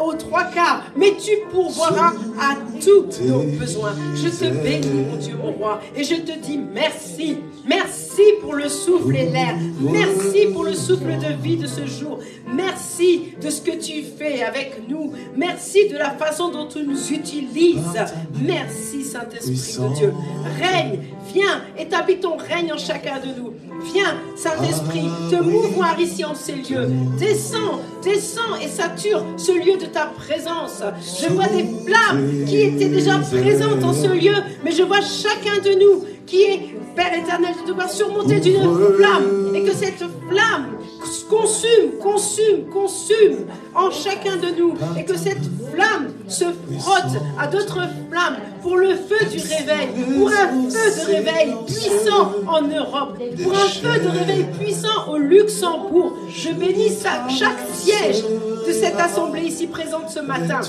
aux trois quarts, mais tu pourvoiras à tous nos besoins. Je te bénis, mon Dieu, mon roi, et je te dis merci. Merci pour le souffle et l'air. Merci pour le souffle de vie de ce jour. Merci de ce que tu fais avec nous. Merci de la façon dont tu nous utilises. Merci, Saint-Esprit de Dieu. Règne, viens, établis ton règne en chacun de nous. Viens, Saint-Esprit, te mouvoir ici en ces lieux. Descends, descends et sature ce lieu de ta présence. Je vois des flammes qui étaient déjà présentes en ce lieu, mais je vois chacun de nous qui est, Père éternel, de devoir surmonter d'une flamme et que cette flamme consume en chacun de nous et que cette flamme se frotte à d'autres flammes pour le feu du réveil, pour un feu de réveil puissant en Europe, pour un feu de réveil puissant au Luxembourg. Je bénis chaque siège de cette assemblée ici présente ce matin.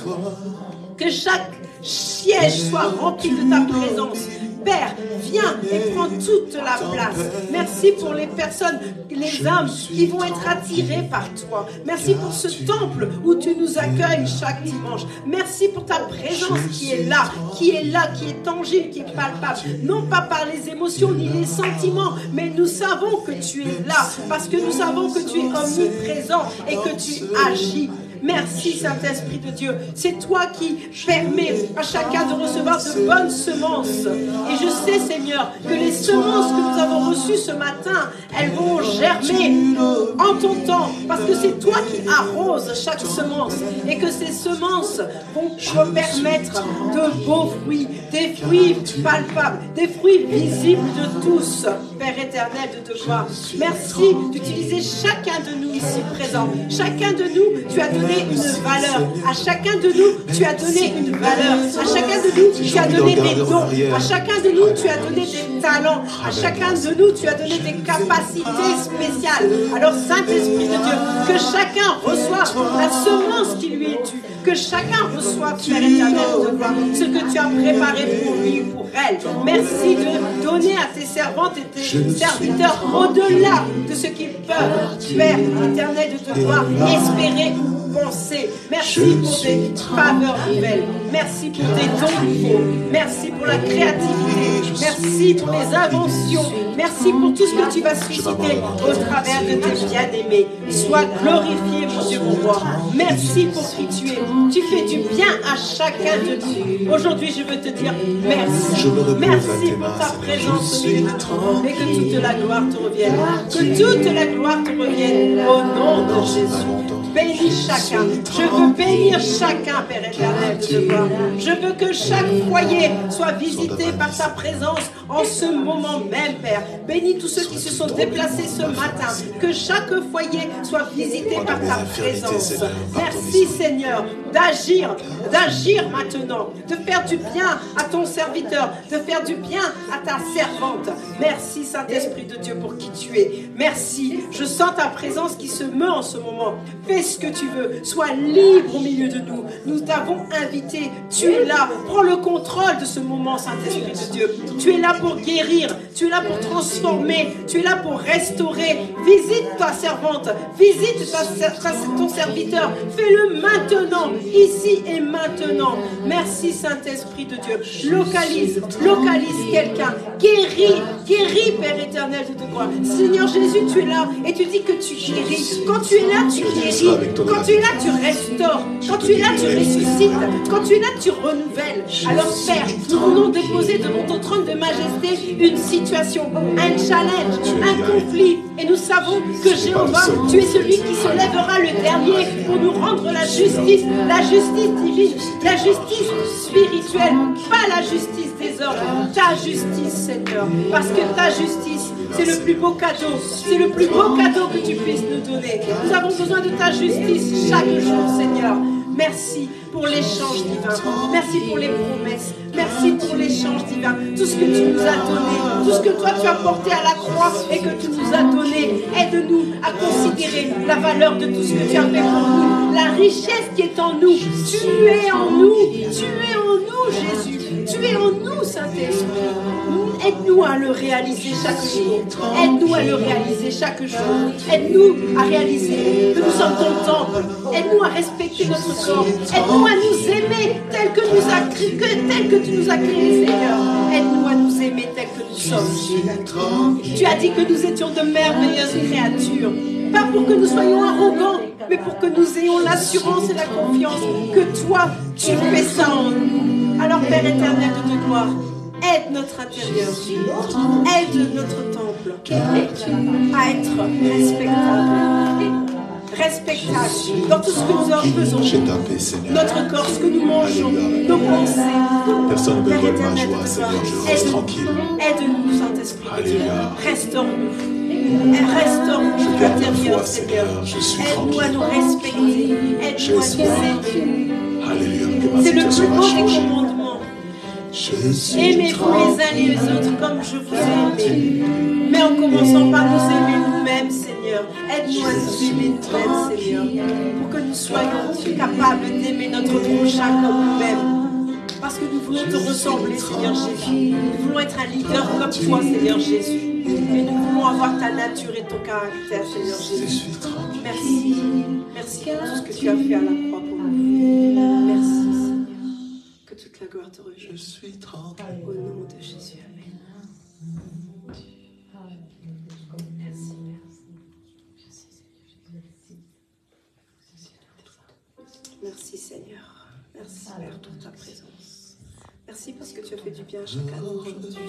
Que chaque siège soit rempli de ta présence. Père, viens et prends toute la place. Merci pour les personnes, les âmes qui vont être attirées par toi. Merci pour ce temple où tu nous accueilles chaque dimanche. Merci pour ta présence qui est là, qui est tangible, qui est palpable. Non pas par les émotions ni les sentiments, mais nous savons que tu es là parce que nous savons que tu es omniprésent et que tu agis. Merci Saint-Esprit de Dieu. C'est toi qui permets à chacun de recevoir de bonnes semences. Et je sais, Seigneur, que les semences que nous avons reçues ce matin, elles vont germer en ton temps. Parce que c'est toi qui arroses chaque semence. Et que ces semences vont permettre de beaux fruits, des fruits palpables, des fruits visibles de tous. Père éternel de gloire, merci d'utiliser chacun de nous ici présents. Chacun de nous, tu as donné une valeur. À chacun de nous, tu as donné une valeur. À chacun de nous, tu as donné des dons. À chacun de nous, tu as donné des talents. À chacun de nous, tu as donné des capacités spéciales. Alors, Saint-Esprit de Dieu, que chacun reçoive la semence qui lui est due. Que chacun reçoive, Père éternel de gloire, ce que tu as préparé pour lui, pour elle. Merci de donner à tes servantes et tes serviteurs au-delà de ce qu'ils peuvent, Père éternel de gloire, espérer ou penser. Merci pour tes faveurs nouvelles. Merci pour tes dons nouveaux. Merci pour la créativité. Merci pour les inventions. Merci pour tout ce que tu vas susciter au travers de tes bien-aimés. Sois glorifié, mon Dieu, mon roi. Merci pour qui tu es. Tu fais du bien à chacun de nous. Aujourd'hui, je veux te dire merci. Merci pour ta présence au milieu de nous. Et que toute la gloire te revienne. Que toute la gloire te revienne au nom de Jésus. Bénis chacun. Je veux bénir chacun, Père éternel de gloire. Je veux que chaque foyer soit visité par ta présence en ce moment même, Père. Bénis tous ceux qui se sont déplacés ce matin. Que chaque foyer soit visité par ta présence. Merci, Seigneur, d'agir maintenant, de faire du bien à ton serviteur, de faire du bien à ta servante. Merci, Saint-Esprit de Dieu, pour qui tu es. Merci. Je sens ta présence qui se meut en ce moment. Fais ce que tu veux. Sois libre au milieu de nous. Nous t'avons invité. Tu es là. Prends le contrôle de ce moment, Saint-Esprit de Dieu. Tu es là pour guérir. Tu es là pour transformer. Tu es là pour restaurer. Visite ta servante. Visite ton serviteur. Fais-le maintenant, ici et maintenant. Merci, Saint-Esprit de Dieu. Localise quelqu'un. Guéris, Père éternel de gloire. Seigneur Jésus, tu es là et tu dis que tu guéris. Quand tu es là, tu guéris. Quand tu es là, tu restaures. Quand tu es là, tu ressuscites. Quand tu es là, tu renouvelles. Alors, Père, nous voulons déposer devant ton trône de majesté une situation, un challenge, un conflit. Et nous savons que Jéhovah, tu es celui qui se lèvera le dernier pour nous rendre la justice divine, la justice spirituelle, pas la justice des hommes, ta justice, Seigneur. Parce que ta justice, c'est le plus beau cadeau. C'est le plus beau cadeau que tu puisses nous donner. Nous avons besoin de ta justice chaque jour, Seigneur. Merci pour l'échange divin. Merci pour les promesses. Merci pour l'échange divin. Tout ce que tu nous as donné, tout ce que toi tu as porté à la croix et que tu nous as donné. Aide-nous à considérer la valeur de tout ce que tu as fait pour nous. La richesse qui est en nous. Tu es en nous. Tu es en nous, Jésus. Tu es en nous, Saint-Esprit. Aide-nous à le réaliser chaque jour. Aide-nous à le réaliser chaque jour. Aide-nous à réaliser que nous sommes ton temple. Aide-nous à respecter notre corps. Aide-nous à nous aimer tel que tu nous as créés, Seigneur. Aide-nous à nous aimer tel que nous sommes. Tu as dit que nous étions de merveilleuses créatures. Pas pour que nous soyons arrogants, mais pour que nous ayons l'assurance et la confiance que toi, tu fais ça en nous. Alors, Père éternel de gloire, aide notre intérieur, aide notre temple à être respectable, respectable dans tout ce que nous faisons. J'ai tapé, Seigneur. Notre corps, ce que nous mangeons, Alléluia. nos pensées. Personne ne peut Père voler ma éternel, joie, Seigneur. Je reste aide-nous. tranquille. Aide-nous, Saint-Esprit. Alléluia. Restaure-nous. Restaure-nous Je à garde la l'intérieur, foi, Seigneur. Seigneur. Je suis Aide-nous à nous tranquille. respecter. Aide-nous J'ai à nous espoir. aimer. Alléluia. Que ma C'est le plus situation va beau des changer. commandements. Je suis Aimez-vous les uns les autres comme je vous ai aimé. Mais en commençant par nous aimer nous-mêmes, Seigneur. Aide-nous à nous aimer nous-mêmes, Seigneur. Pour que nous soyons capables d'aimer notre prochain comme nous-mêmes. Parce que nous voulons te ressembler, Seigneur Jésus. Nous voulons être un leader comme toi, Seigneur Jésus. Et nous voulons avoir ta nature et ton caractère, Seigneur Je Jésus. suis tranquille. Merci. Merci pour tout ce que tu as fait à la croix pour nous. Merci, Seigneur. Que toute la gloire te revienne. Je suis tranquille. Au nom de Jésus. Amen. Merci. Merci, Seigneur. Merci, Père, pour ta présence. Merci parce que tu as fait du bien à chacun aujourd'hui.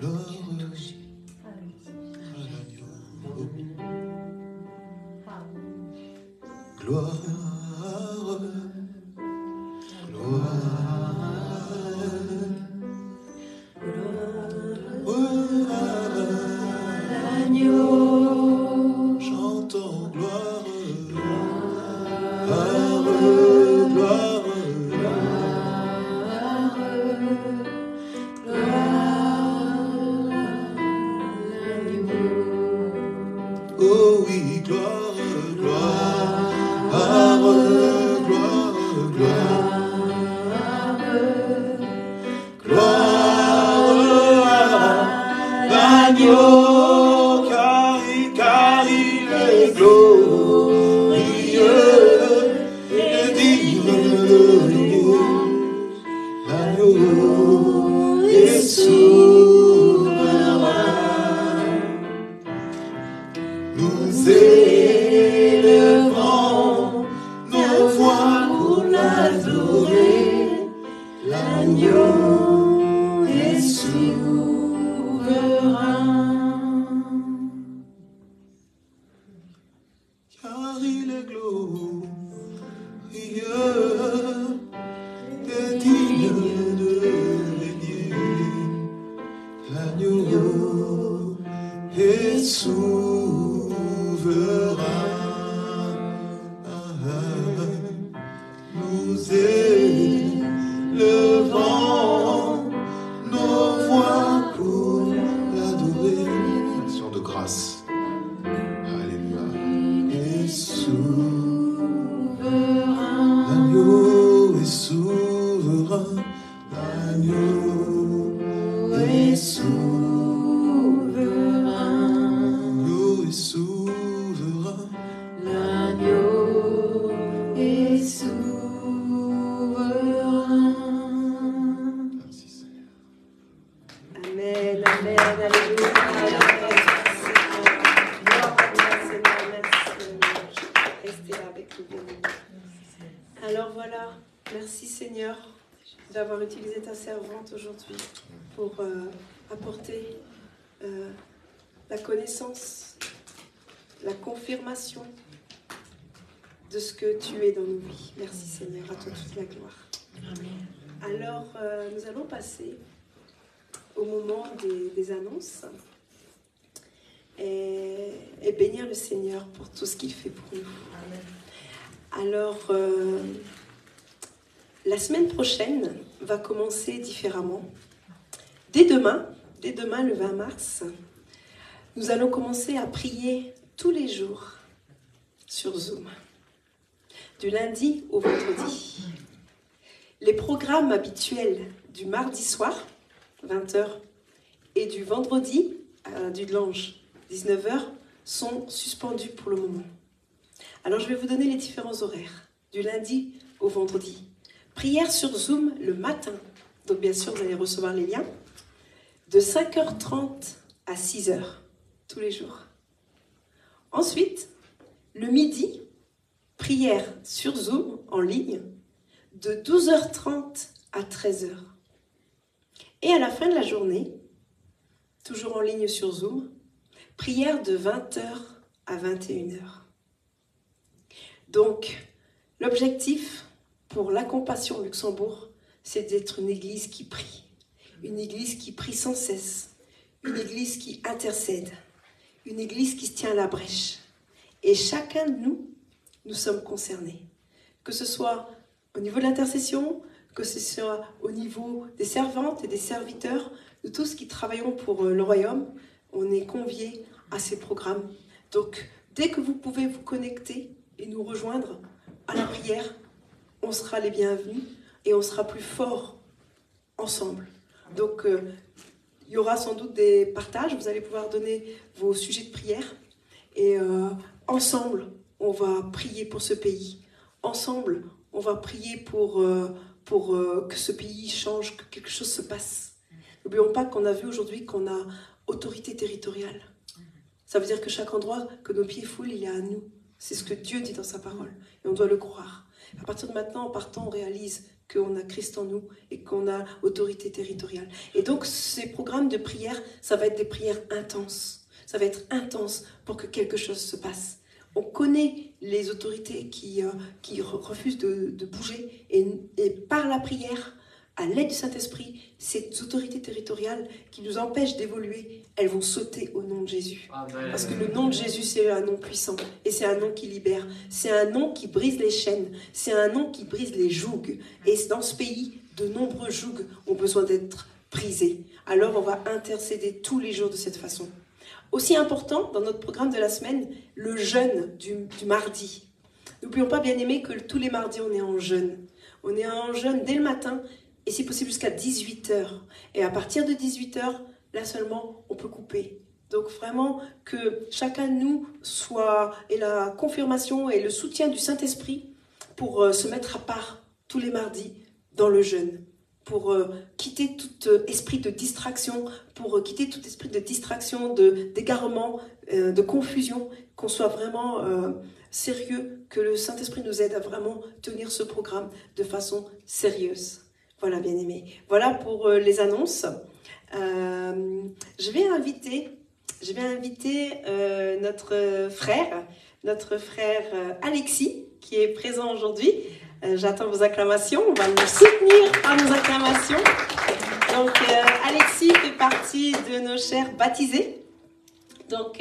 Gloire à l'agneau. Gloire, chantons gloire, gloire, oh oui, gloire, gloire, gloire, gloire à l'agneau, car il est glorieux et digne. L'agneau est souverain. Nous élevons nos voix pour l'adorer. L'agneau est souverain. Car il est glorieux et digne de régner. L'agneau est souverain. Nous élevons nos voix pour l'adorer. Action de grâce. Alléluia. Et souverain. L'agneau est souverain. L'agneau est souverain. L'agneau est souverain. L'agneau est souverain. Merci Seigneur. Amen, amen, alléluia. Gloire à toi, Seigneur. Merci. Restez là avec nous, bien-aimés. Alors voilà, merci Seigneur d'avoir utilisé ta servante aujourd'hui pour apporter la connaissance, la confirmation de ce que tu es dans nos vies. Merci Seigneur, à toi toute la gloire. Amen. Alors, nous allons passer au moment des annonces et bénir le Seigneur pour tout ce qu'il fait pour nous. Amen. Alors, la semaine prochaine va commencer différemment. Dès demain, le 20 mars, nous allons commencer à prier tous les jours sur Zoom, du lundi au vendredi. Les programmes habituels du mardi soir, 20h, et du vendredi, du dimanche, 19h, sont suspendus pour le moment. Alors je vais vous donner les différents horaires, du lundi au vendredi. Prière sur Zoom le matin, donc bien sûr vous allez recevoir les liens, de 5h30 à 6h, tous les jours. Ensuite, le midi, prière sur Zoom en ligne, de 12h30 à 13h. Et à la fin de la journée, toujours en ligne sur Zoom, prière de 20h à 21h. Donc, l'objectif pour la Compassion Luxembourg, c'est d'être une église qui prie sans cesse, une église qui intercède, une église qui se tient à la brèche. Et chacun de nous, nous sommes concernés. Que ce soit au niveau de l'intercession, que ce soit au niveau des servantes et des serviteurs, de tous qui travaillons pour le royaume, on est conviés à ces programmes. Donc, dès que vous pouvez vous connecter et nous rejoindre à la prière, on sera les bienvenus et on sera plus forts ensemble. Donc, il y aura sans doute des partages, vous allez pouvoir donner vos sujets de prière et ensemble, on va prier pour ce pays. Ensemble, on va prier pour que ce pays change, que quelque chose se passe. N'oublions pas qu'on a vu aujourd'hui qu'on a autorité territoriale. Ça veut dire que chaque endroit que nos pieds foulent, il est à nous. C'est ce que Dieu dit dans sa parole. Et on doit le croire. À partir de maintenant, en partant, on réalise qu'on a Christ en nous et qu'on a autorité territoriale. Et donc, ces programmes de prière, ça va être des prières intenses. Ça va être intense pour que quelque chose se passe. On connaît les autorités qui refusent de bouger. Et par la prière, à l'aide du Saint-Esprit, ces autorités territoriales qui nous empêchent d'évoluer, elles vont sauter au nom de Jésus. Amen. Parce que le nom de Jésus, c'est un nom puissant. Et c'est un nom qui libère. C'est un nom qui brise les chaînes. C'est un nom qui brise les jougs. Et dans ce pays, de nombreux jougs ont besoin d'être brisés. Alors, on va intercéder tous les jours de cette façon. Aussi important, dans notre programme de la semaine, le jeûne du mardi. N'oublions pas, bien aimés, que tous les mardis, on est en jeûne. On est en jeûne dès le matin, et si possible jusqu'à 18h. Et à partir de 18h, là seulement, on peut couper. Donc vraiment, que chacun de nous ait la confirmation et le soutien du Saint-Esprit pour se mettre à part tous les mardis dans le jeûne. Pour quitter tout esprit de distraction, d'égarement, de confusion, qu'on soit vraiment sérieux, que le Saint-Esprit nous aide à vraiment tenir ce programme de façon sérieuse. Voilà, bien aimé. Voilà pour les annonces. Je vais inviter notre frère Alexis, qui est présent aujourd'hui. J'attends vos acclamations. On va nous soutenir par nos acclamations. Donc, Alexis fait partie de nos chers baptisés. Donc,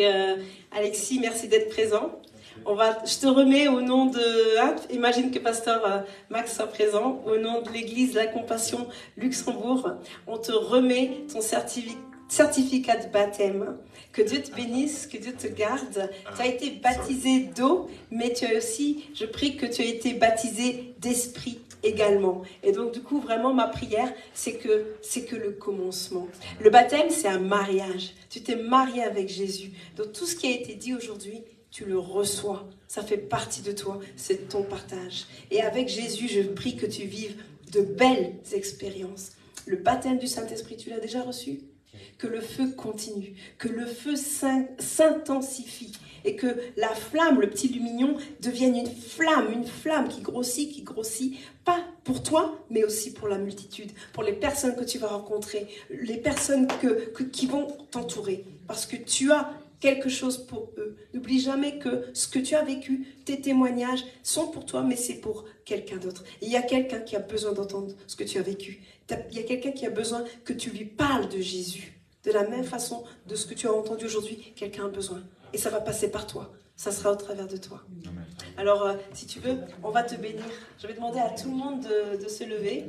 Alexis, merci d'être présent. Je te remets au nom de... imagine que Pasteur Max soit présent. Au nom de l'Église de la Compassion Luxembourg, on te remet ton certificat de baptême. Que Dieu te bénisse, que Dieu te garde. Tu as été baptisé d'eau, mais tu as aussi, je prie que tu aies été baptisé d'esprit également. Et donc, du coup, vraiment, ma prière, c'est que le commencement. Le baptême, c'est un mariage. Tu t'es marié avec Jésus. Donc, tout ce qui a été dit aujourd'hui, tu le reçois. Ça fait partie de toi. C'est ton partage. Et avec Jésus, je prie que tu vives de belles expériences. Le baptême du Saint-Esprit, tu l'as déjà reçu ? Que le feu continue, que le feu s'intensifie et que la flamme, le petit lumignon, devienne une flamme qui grossit, pas pour toi, mais aussi pour la multitude, pour les personnes que tu vas rencontrer, les personnes qui vont t'entourer, parce que tu as quelque chose pour eux. N'oublie jamais que ce que tu as vécu, tes témoignages sont pour toi, mais c'est pour quelqu'un d'autre. Il y a quelqu'un qui a besoin d'entendre ce que tu as vécu. Il y a quelqu'un qui a besoin que tu lui parles de Jésus. De la même façon de ce que tu as entendu aujourd'hui, quelqu'un a besoin. Et ça va passer par toi. Ça sera au travers de toi. Alors, si tu veux, on va te bénir. Je vais demander à tout le monde de se lever.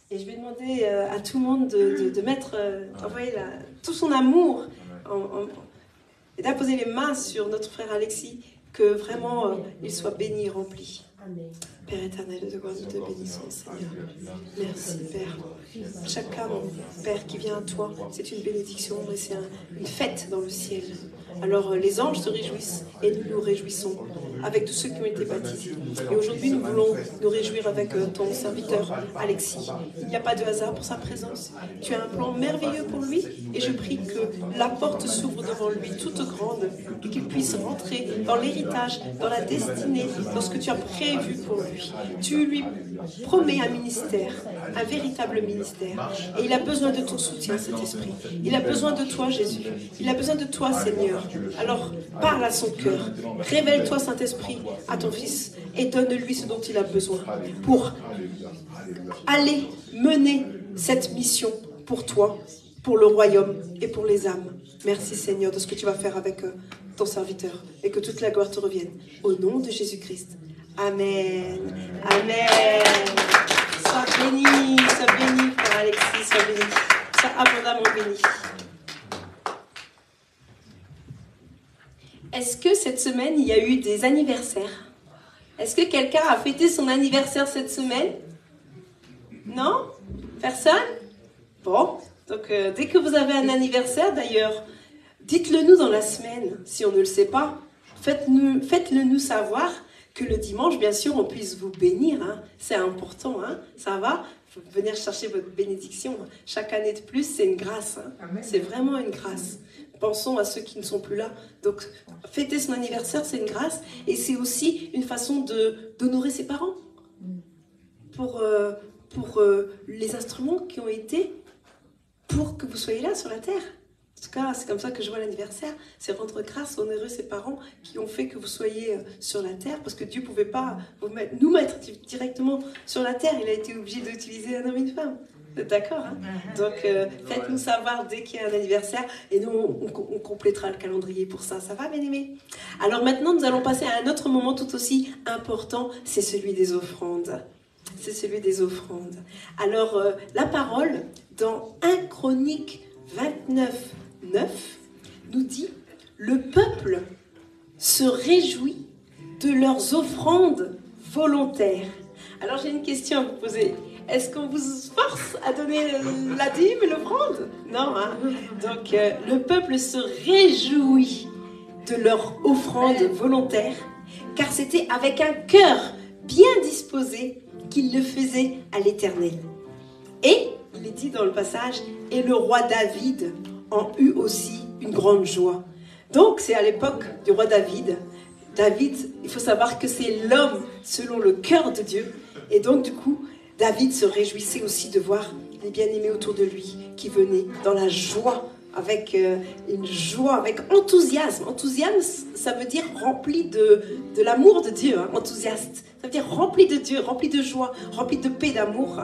Et je vais demander à tout le monde de mettre, d'envoyer tout son amour et d'apposer les mains sur notre frère Alexis, que vraiment il soit béni et rempli. Amen. Père éternel, de gloire, nous te bénissons, Seigneur. Merci, Père. Chaque âme, Père, qui vient à toi, c'est une bénédiction et c'est une fête dans le ciel. Alors, les anges se réjouissent et nous nous réjouissons. avec tous ceux qui ont été baptisés. Et aujourd'hui, nous voulons nous réjouir avec ton serviteur Alexis. Il n'y a pas de hasard pour sa présence. Tu as un plan merveilleux pour lui et je prie que la porte s'ouvre devant lui, toute grande, et qu'il puisse rentrer dans l'héritage, dans la destinée, dans ce que tu as prévu pour lui. Tu lui promets un ministère, un véritable ministère. Et il a besoin de ton soutien, cet esprit. Il a besoin de toi, Jésus. Il a besoin de toi, Seigneur. Alors, parle à son cœur. Révèle-toi, Saint-Esprit, à ton Fils et donne-lui ce dont il a besoin pour aller mener cette mission pour toi, pour le royaume et pour les âmes. Merci, Seigneur, de ce que tu vas faire avec ton serviteur et que toute la gloire te revienne. Au nom de Jésus-Christ. Amen. Amen. Sois béni, Frère Alexis, sois béni. Sois abondamment béni. Est-ce que cette semaine, il y a eu des anniversaires? Est-ce que quelqu'un a fêté son anniversaire cette semaine? Non? Personne? Bon, donc dès que vous avez un anniversaire, d'ailleurs, dites-le nous dans la semaine, si on ne le sait pas. Faites-le nous savoir, que le dimanche, bien sûr, on puisse vous bénir. Hein. C'est important, hein. Ça va? Faut venir chercher votre bénédiction. Chaque année de plus, c'est une grâce. Hein. C'est vraiment une grâce. Pensons à ceux qui ne sont plus là. Donc, fêter son anniversaire, c'est une grâce. Et c'est aussi une façon d'honorer ses parents. Pour les instruments qui ont été pour que vous soyez là sur la terre. En tout cas, c'est comme ça que je vois l'anniversaire. C'est rendre grâce, honorer ses parents qui ont fait que vous soyez sur la terre. Parce que Dieu ne pouvait pas nous mettre directement sur la terre. Il a été obligé d'utiliser un homme et une femme. D'accord, hein? Donc, faites-nous savoir dès qu'il y a un anniversaire et nous, on complétera le calendrier pour ça. Ça va, bien-aimés? Alors maintenant, nous allons passer à un autre moment tout aussi important, c'est celui des offrandes. C'est celui des offrandes. Alors, la parole, dans 1 Chronique 29, 9, nous dit « Le peuple se réjouit de leurs offrandes volontaires. » Alors, j'ai une question à vous poser. Est-ce qu'on vous force à donner la dîme et l'offrande? Non, hein? Donc, le peuple se réjouit de leur offrande volontaire, car c'était avec un cœur bien disposé qu'il le faisait à l'Éternel. Et, il est dit dans le passage, et le roi David en eut aussi une grande joie. Donc, c'est à l'époque du roi David. David, il faut savoir que c'est l'homme selon le cœur de Dieu. Et donc, du coup, David se réjouissait aussi de voir les bien-aimés autour de lui qui venaient dans la joie, avec une joie, avec enthousiasme. Enthousiasme, ça veut dire rempli de l'amour de Dieu, hein, enthousiaste. Ça veut dire rempli de Dieu, rempli de joie, rempli de paix, d'amour,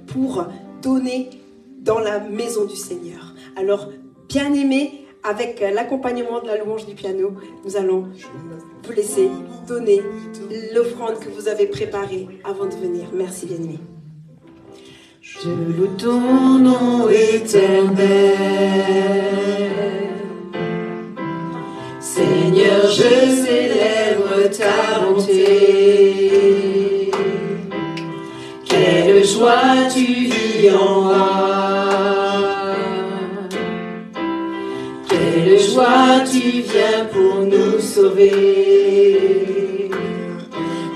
pour donner dans la maison du Seigneur. Alors, bien-aimés, avec l'accompagnement de la louange du piano, nous allons vous laisser donner l'offrande que vous avez préparée avant de venir. Merci, bien-aimés. Je loue ton nom éternel. Seigneur, je célèbre ta bonté. Quelle joie tu vis en moi. Quelle joie tu viens pour nous sauver.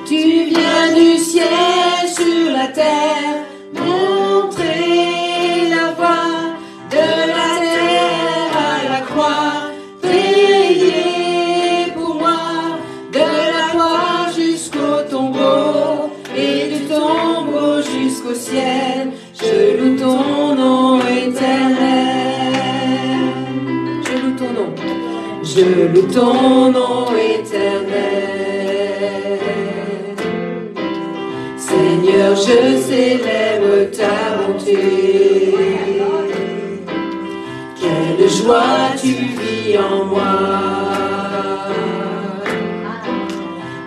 Tu viens du ciel sur la terre, montrer la voie de la terre à la croix, payer pour moi de la croix jusqu'au tombeau et du tombeau jusqu'au ciel. Je loue ton nom éternel. Je loue ton nom. Je loue ton nom éternel. Seigneur, je célèbre ta bonté. Quelle joie tu vis en moi.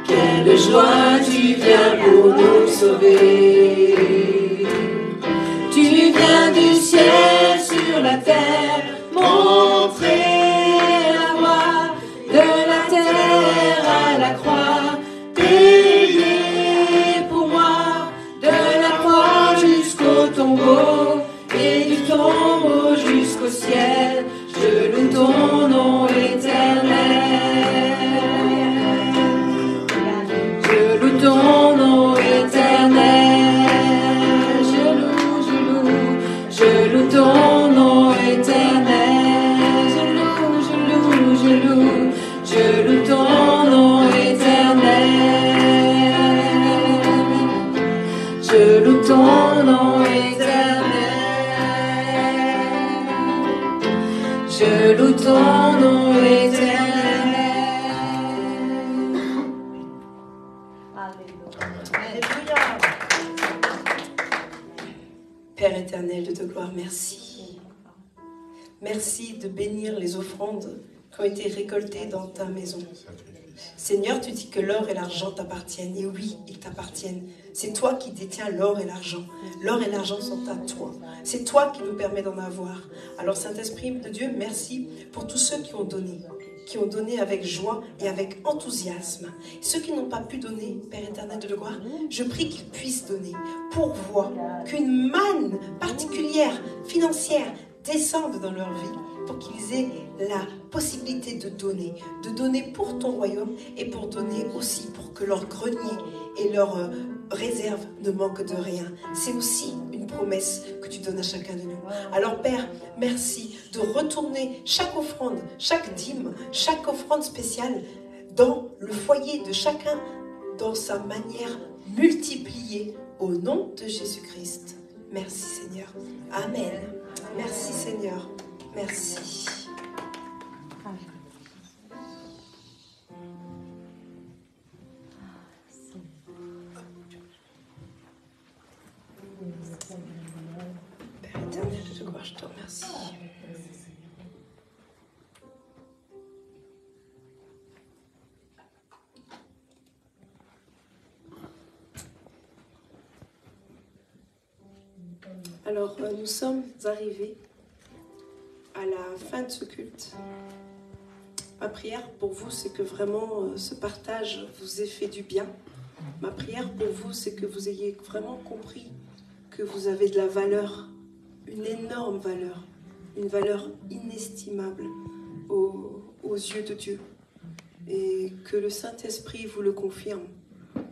Quelle joie tu viens pour nous sauver. Tu viens du ciel sur la terre, montrer la voie de la terre à la croix, payer pour moi de la croix jusqu'au tombeau et du tombeau jusqu'au ciel. Je loue ton nom éternel. je loue ton nom éternel. Alléluia. Père éternel de gloire, merci. Merci de bénir les offrandes qui ont été récoltées dans ta maison. Seigneur, tu dis que l'or et l'argent t'appartiennent. Et oui, ils t'appartiennent. C'est toi qui détiens l'or et l'argent. L'or et l'argent sont à toi. C'est toi qui nous permets d'en avoir. Alors Saint-Esprit de Dieu, merci pour tous ceux qui ont donné avec joie et avec enthousiasme. Ceux qui n'ont pas pu donner, Père éternel de gloire, je prie qu'ils puissent donner. Pourvoir qu'une manne particulière, financière, descende dans leur vie pour qu'ils aient la possibilité de donner pour ton royaume et pour donner aussi pour que leur grenier et leur réserve ne manquent de rien. C'est aussi une promesse que tu donnes à chacun de nous. Alors Père, merci de retourner chaque offrande, chaque dîme, chaque offrande spéciale dans le foyer de chacun dans sa manière multipliée au nom de Jésus-Christ. Merci Seigneur. Amen. Merci Seigneur. Merci. Père éternel de gloire, je te remercie. Alors, nous sommes arrivés à la fin de ce culte. Ma prière pour vous, c'est que vraiment ce partage vous ait fait du bien. Ma prière pour vous, c'est que vous ayez vraiment compris que vous avez de la valeur, une énorme valeur, une valeur inestimable aux yeux de Dieu. Et que le Saint-Esprit vous le confirme.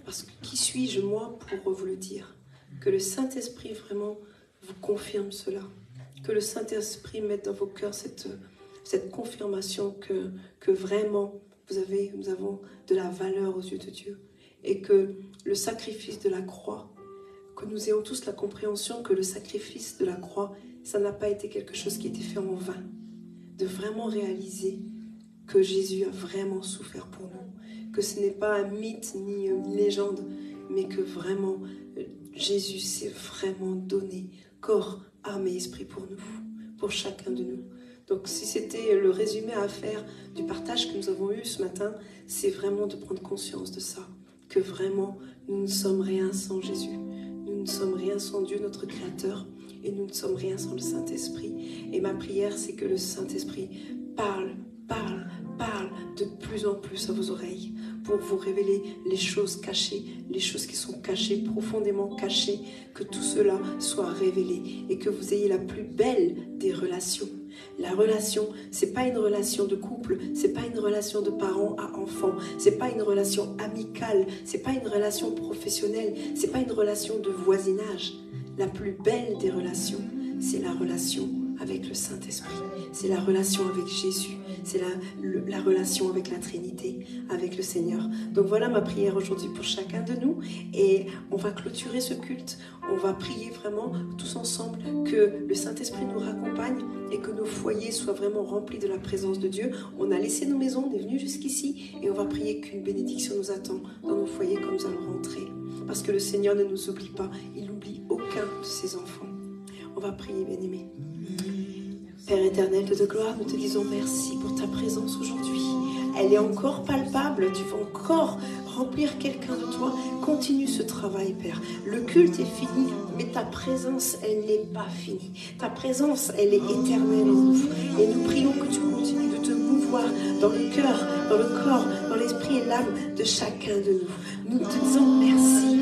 Parce que qui suis-je, moi, pour vous le dire? Que le Saint-Esprit vraiment vous confirme cela. Que le Saint-Esprit mette dans vos cœurs cette confirmation que vraiment nous avons de la valeur aux yeux de Dieu. Et que le sacrifice de la croix, que nous ayons tous la compréhension que le sacrifice de la croix, ça n'a pas été quelque chose qui a été fait en vain. De vraiment réaliser que Jésus a vraiment souffert pour nous. Que ce n'est pas un mythe ni une légende, mais que vraiment Jésus s'est vraiment donné corps, âme et esprit pour nous, pour chacun de nous. Donc si c'était le résumé à faire du partage que nous avons eu ce matin, c'est vraiment de prendre conscience de ça, que vraiment nous ne sommes rien sans Jésus, nous ne sommes rien sans Dieu notre Créateur, et nous ne sommes rien sans le Saint-Esprit. Et ma prière, c'est que le Saint-Esprit parle de plus en plus à vos oreilles pour vous révéler les choses cachées, les choses qui sont cachées, profondément cachées, que tout cela soit révélé et que vous ayez la plus belle des relations. La relation, c'est pas une relation de couple, c'est pas une relation de parents à enfants, c'est pas une relation amicale, c'est pas une relation professionnelle, c'est pas une relation de voisinage. La plus belle des relations, c'est la relation avec le Saint-Esprit, c'est la relation avec Jésus, c'est la relation avec la Trinité, avec le Seigneur. Donc voilà ma prière aujourd'hui pour chacun de nous, et on va clôturer ce culte, on va prier vraiment tous ensemble que le Saint-Esprit nous raccompagne et que nos foyers soient vraiment remplis de la présence de Dieu. On a laissé nos maisons, on est venu jusqu'ici et on va prier qu'une bénédiction nous attend dans nos foyers quand nous allons rentrer, parce que le Seigneur ne nous oublie pas, il n'oublie aucun de ses enfants. On va prier, bien-aimés. Père éternel de gloire, nous te disons merci pour ta présence aujourd'hui. Elle est encore palpable, tu vas encore remplir quelqu'un de toi. Continue ce travail, Père. Le culte est fini, mais ta présence, elle n'est pas finie. Ta présence, elle est éternelle en nous. Et nous prions que tu continues de te mouvoir dans le cœur, dans le corps, dans l'esprit et l'âme de chacun de nous. Nous te disons merci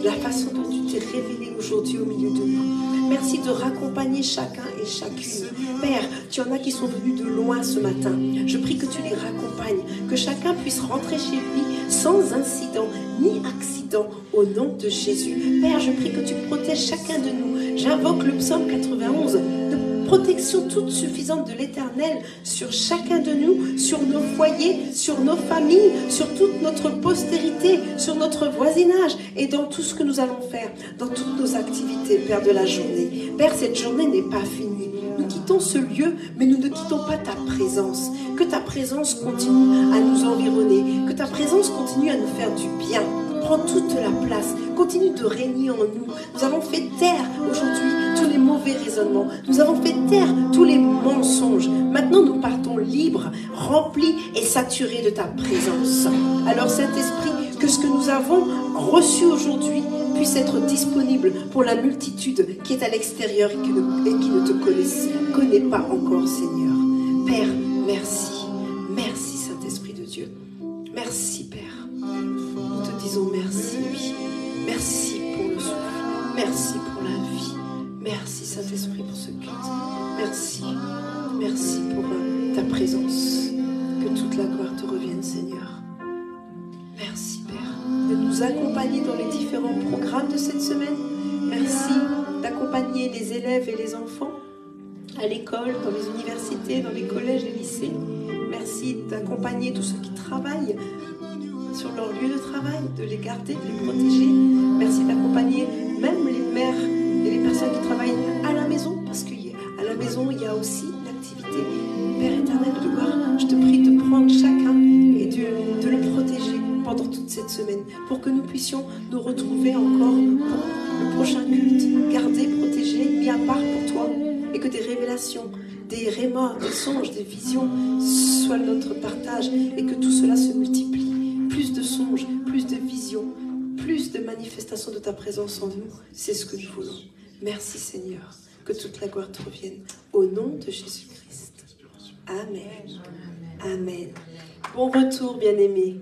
de la façon dont tu t'es révélé aujourd'hui au milieu de nous. Merci de raccompagner chacun et chacune. Père, tu en as qui sont venus de loin ce matin. Je prie que tu les raccompagnes, que chacun puisse rentrer chez lui sans incident ni accident au nom de Jésus. Père, je prie que tu protèges chacun de nous. J'invoque le psaume 91 de protection toute suffisante de l'Éternel sur chacun de nous, sur nos foyers, sur nos familles, sur toute notre postérité, sur notre voisinage et dans tout ce que nous allons faire, dans toutes nos activités, Père, de la journée. Père, cette journée n'est pas finie. Nous quittons ce lieu, mais nous ne quittons pas ta présence. Que ta présence continue à nous environner, que ta présence continue à nous faire du bien. Prends toute la place, continue de régner en nous. Nous avons fait taire aujourd'hui tous les mauvais raisonnements. Nous avons fait taire tous les mensonges. Maintenant, nous partons libres, remplis et saturés de ta présence. Alors, Saint-Esprit, que ce que nous avons reçu aujourd'hui puisse être disponible pour la multitude qui est à l'extérieur et qui ne te connaît pas encore, Seigneur. Père, merci. Merci, Saint-Esprit de Dieu. Merci, Père. Nous te disons merci, oui. Merci pour le souffle. Merci pour la vie. Merci, Saint-Esprit, pour ce culte. Merci. Merci pour ta présence. Que toute la gloire te revienne, Seigneur. Merci, Père, de nous accompagner dans les différents programmes de cette semaine. Merci d'accompagner les élèves et les enfants à l'école, dans les universités, dans les collèges et lycées. Merci d'accompagner tous ceux qui travaillent sur leur lieu de travail, de les garder, de les protéger. Merci d'accompagner même les mères et les personnes qui travaillent à la maison, parce qu'à la maison, il y a aussi une activité. Père éternel de gloire, je te prie de prendre chacun et de le protéger pendant toute cette semaine, pour que nous puissions nous retrouver encore pour le prochain culte, gardés, protégés, mis à part pour toi, et que des révélations, des rémas, des songes, des visions soient notre partage, et que tout cela se multiplie. Plus de songes, plus de visions, plus de manifestations de ta présence en nous, c'est ce que nous voulons. Merci Seigneur, que toute la gloire te revienne, au nom de Jésus-Christ. Amen. Amen. Bon retour, bien-aimés.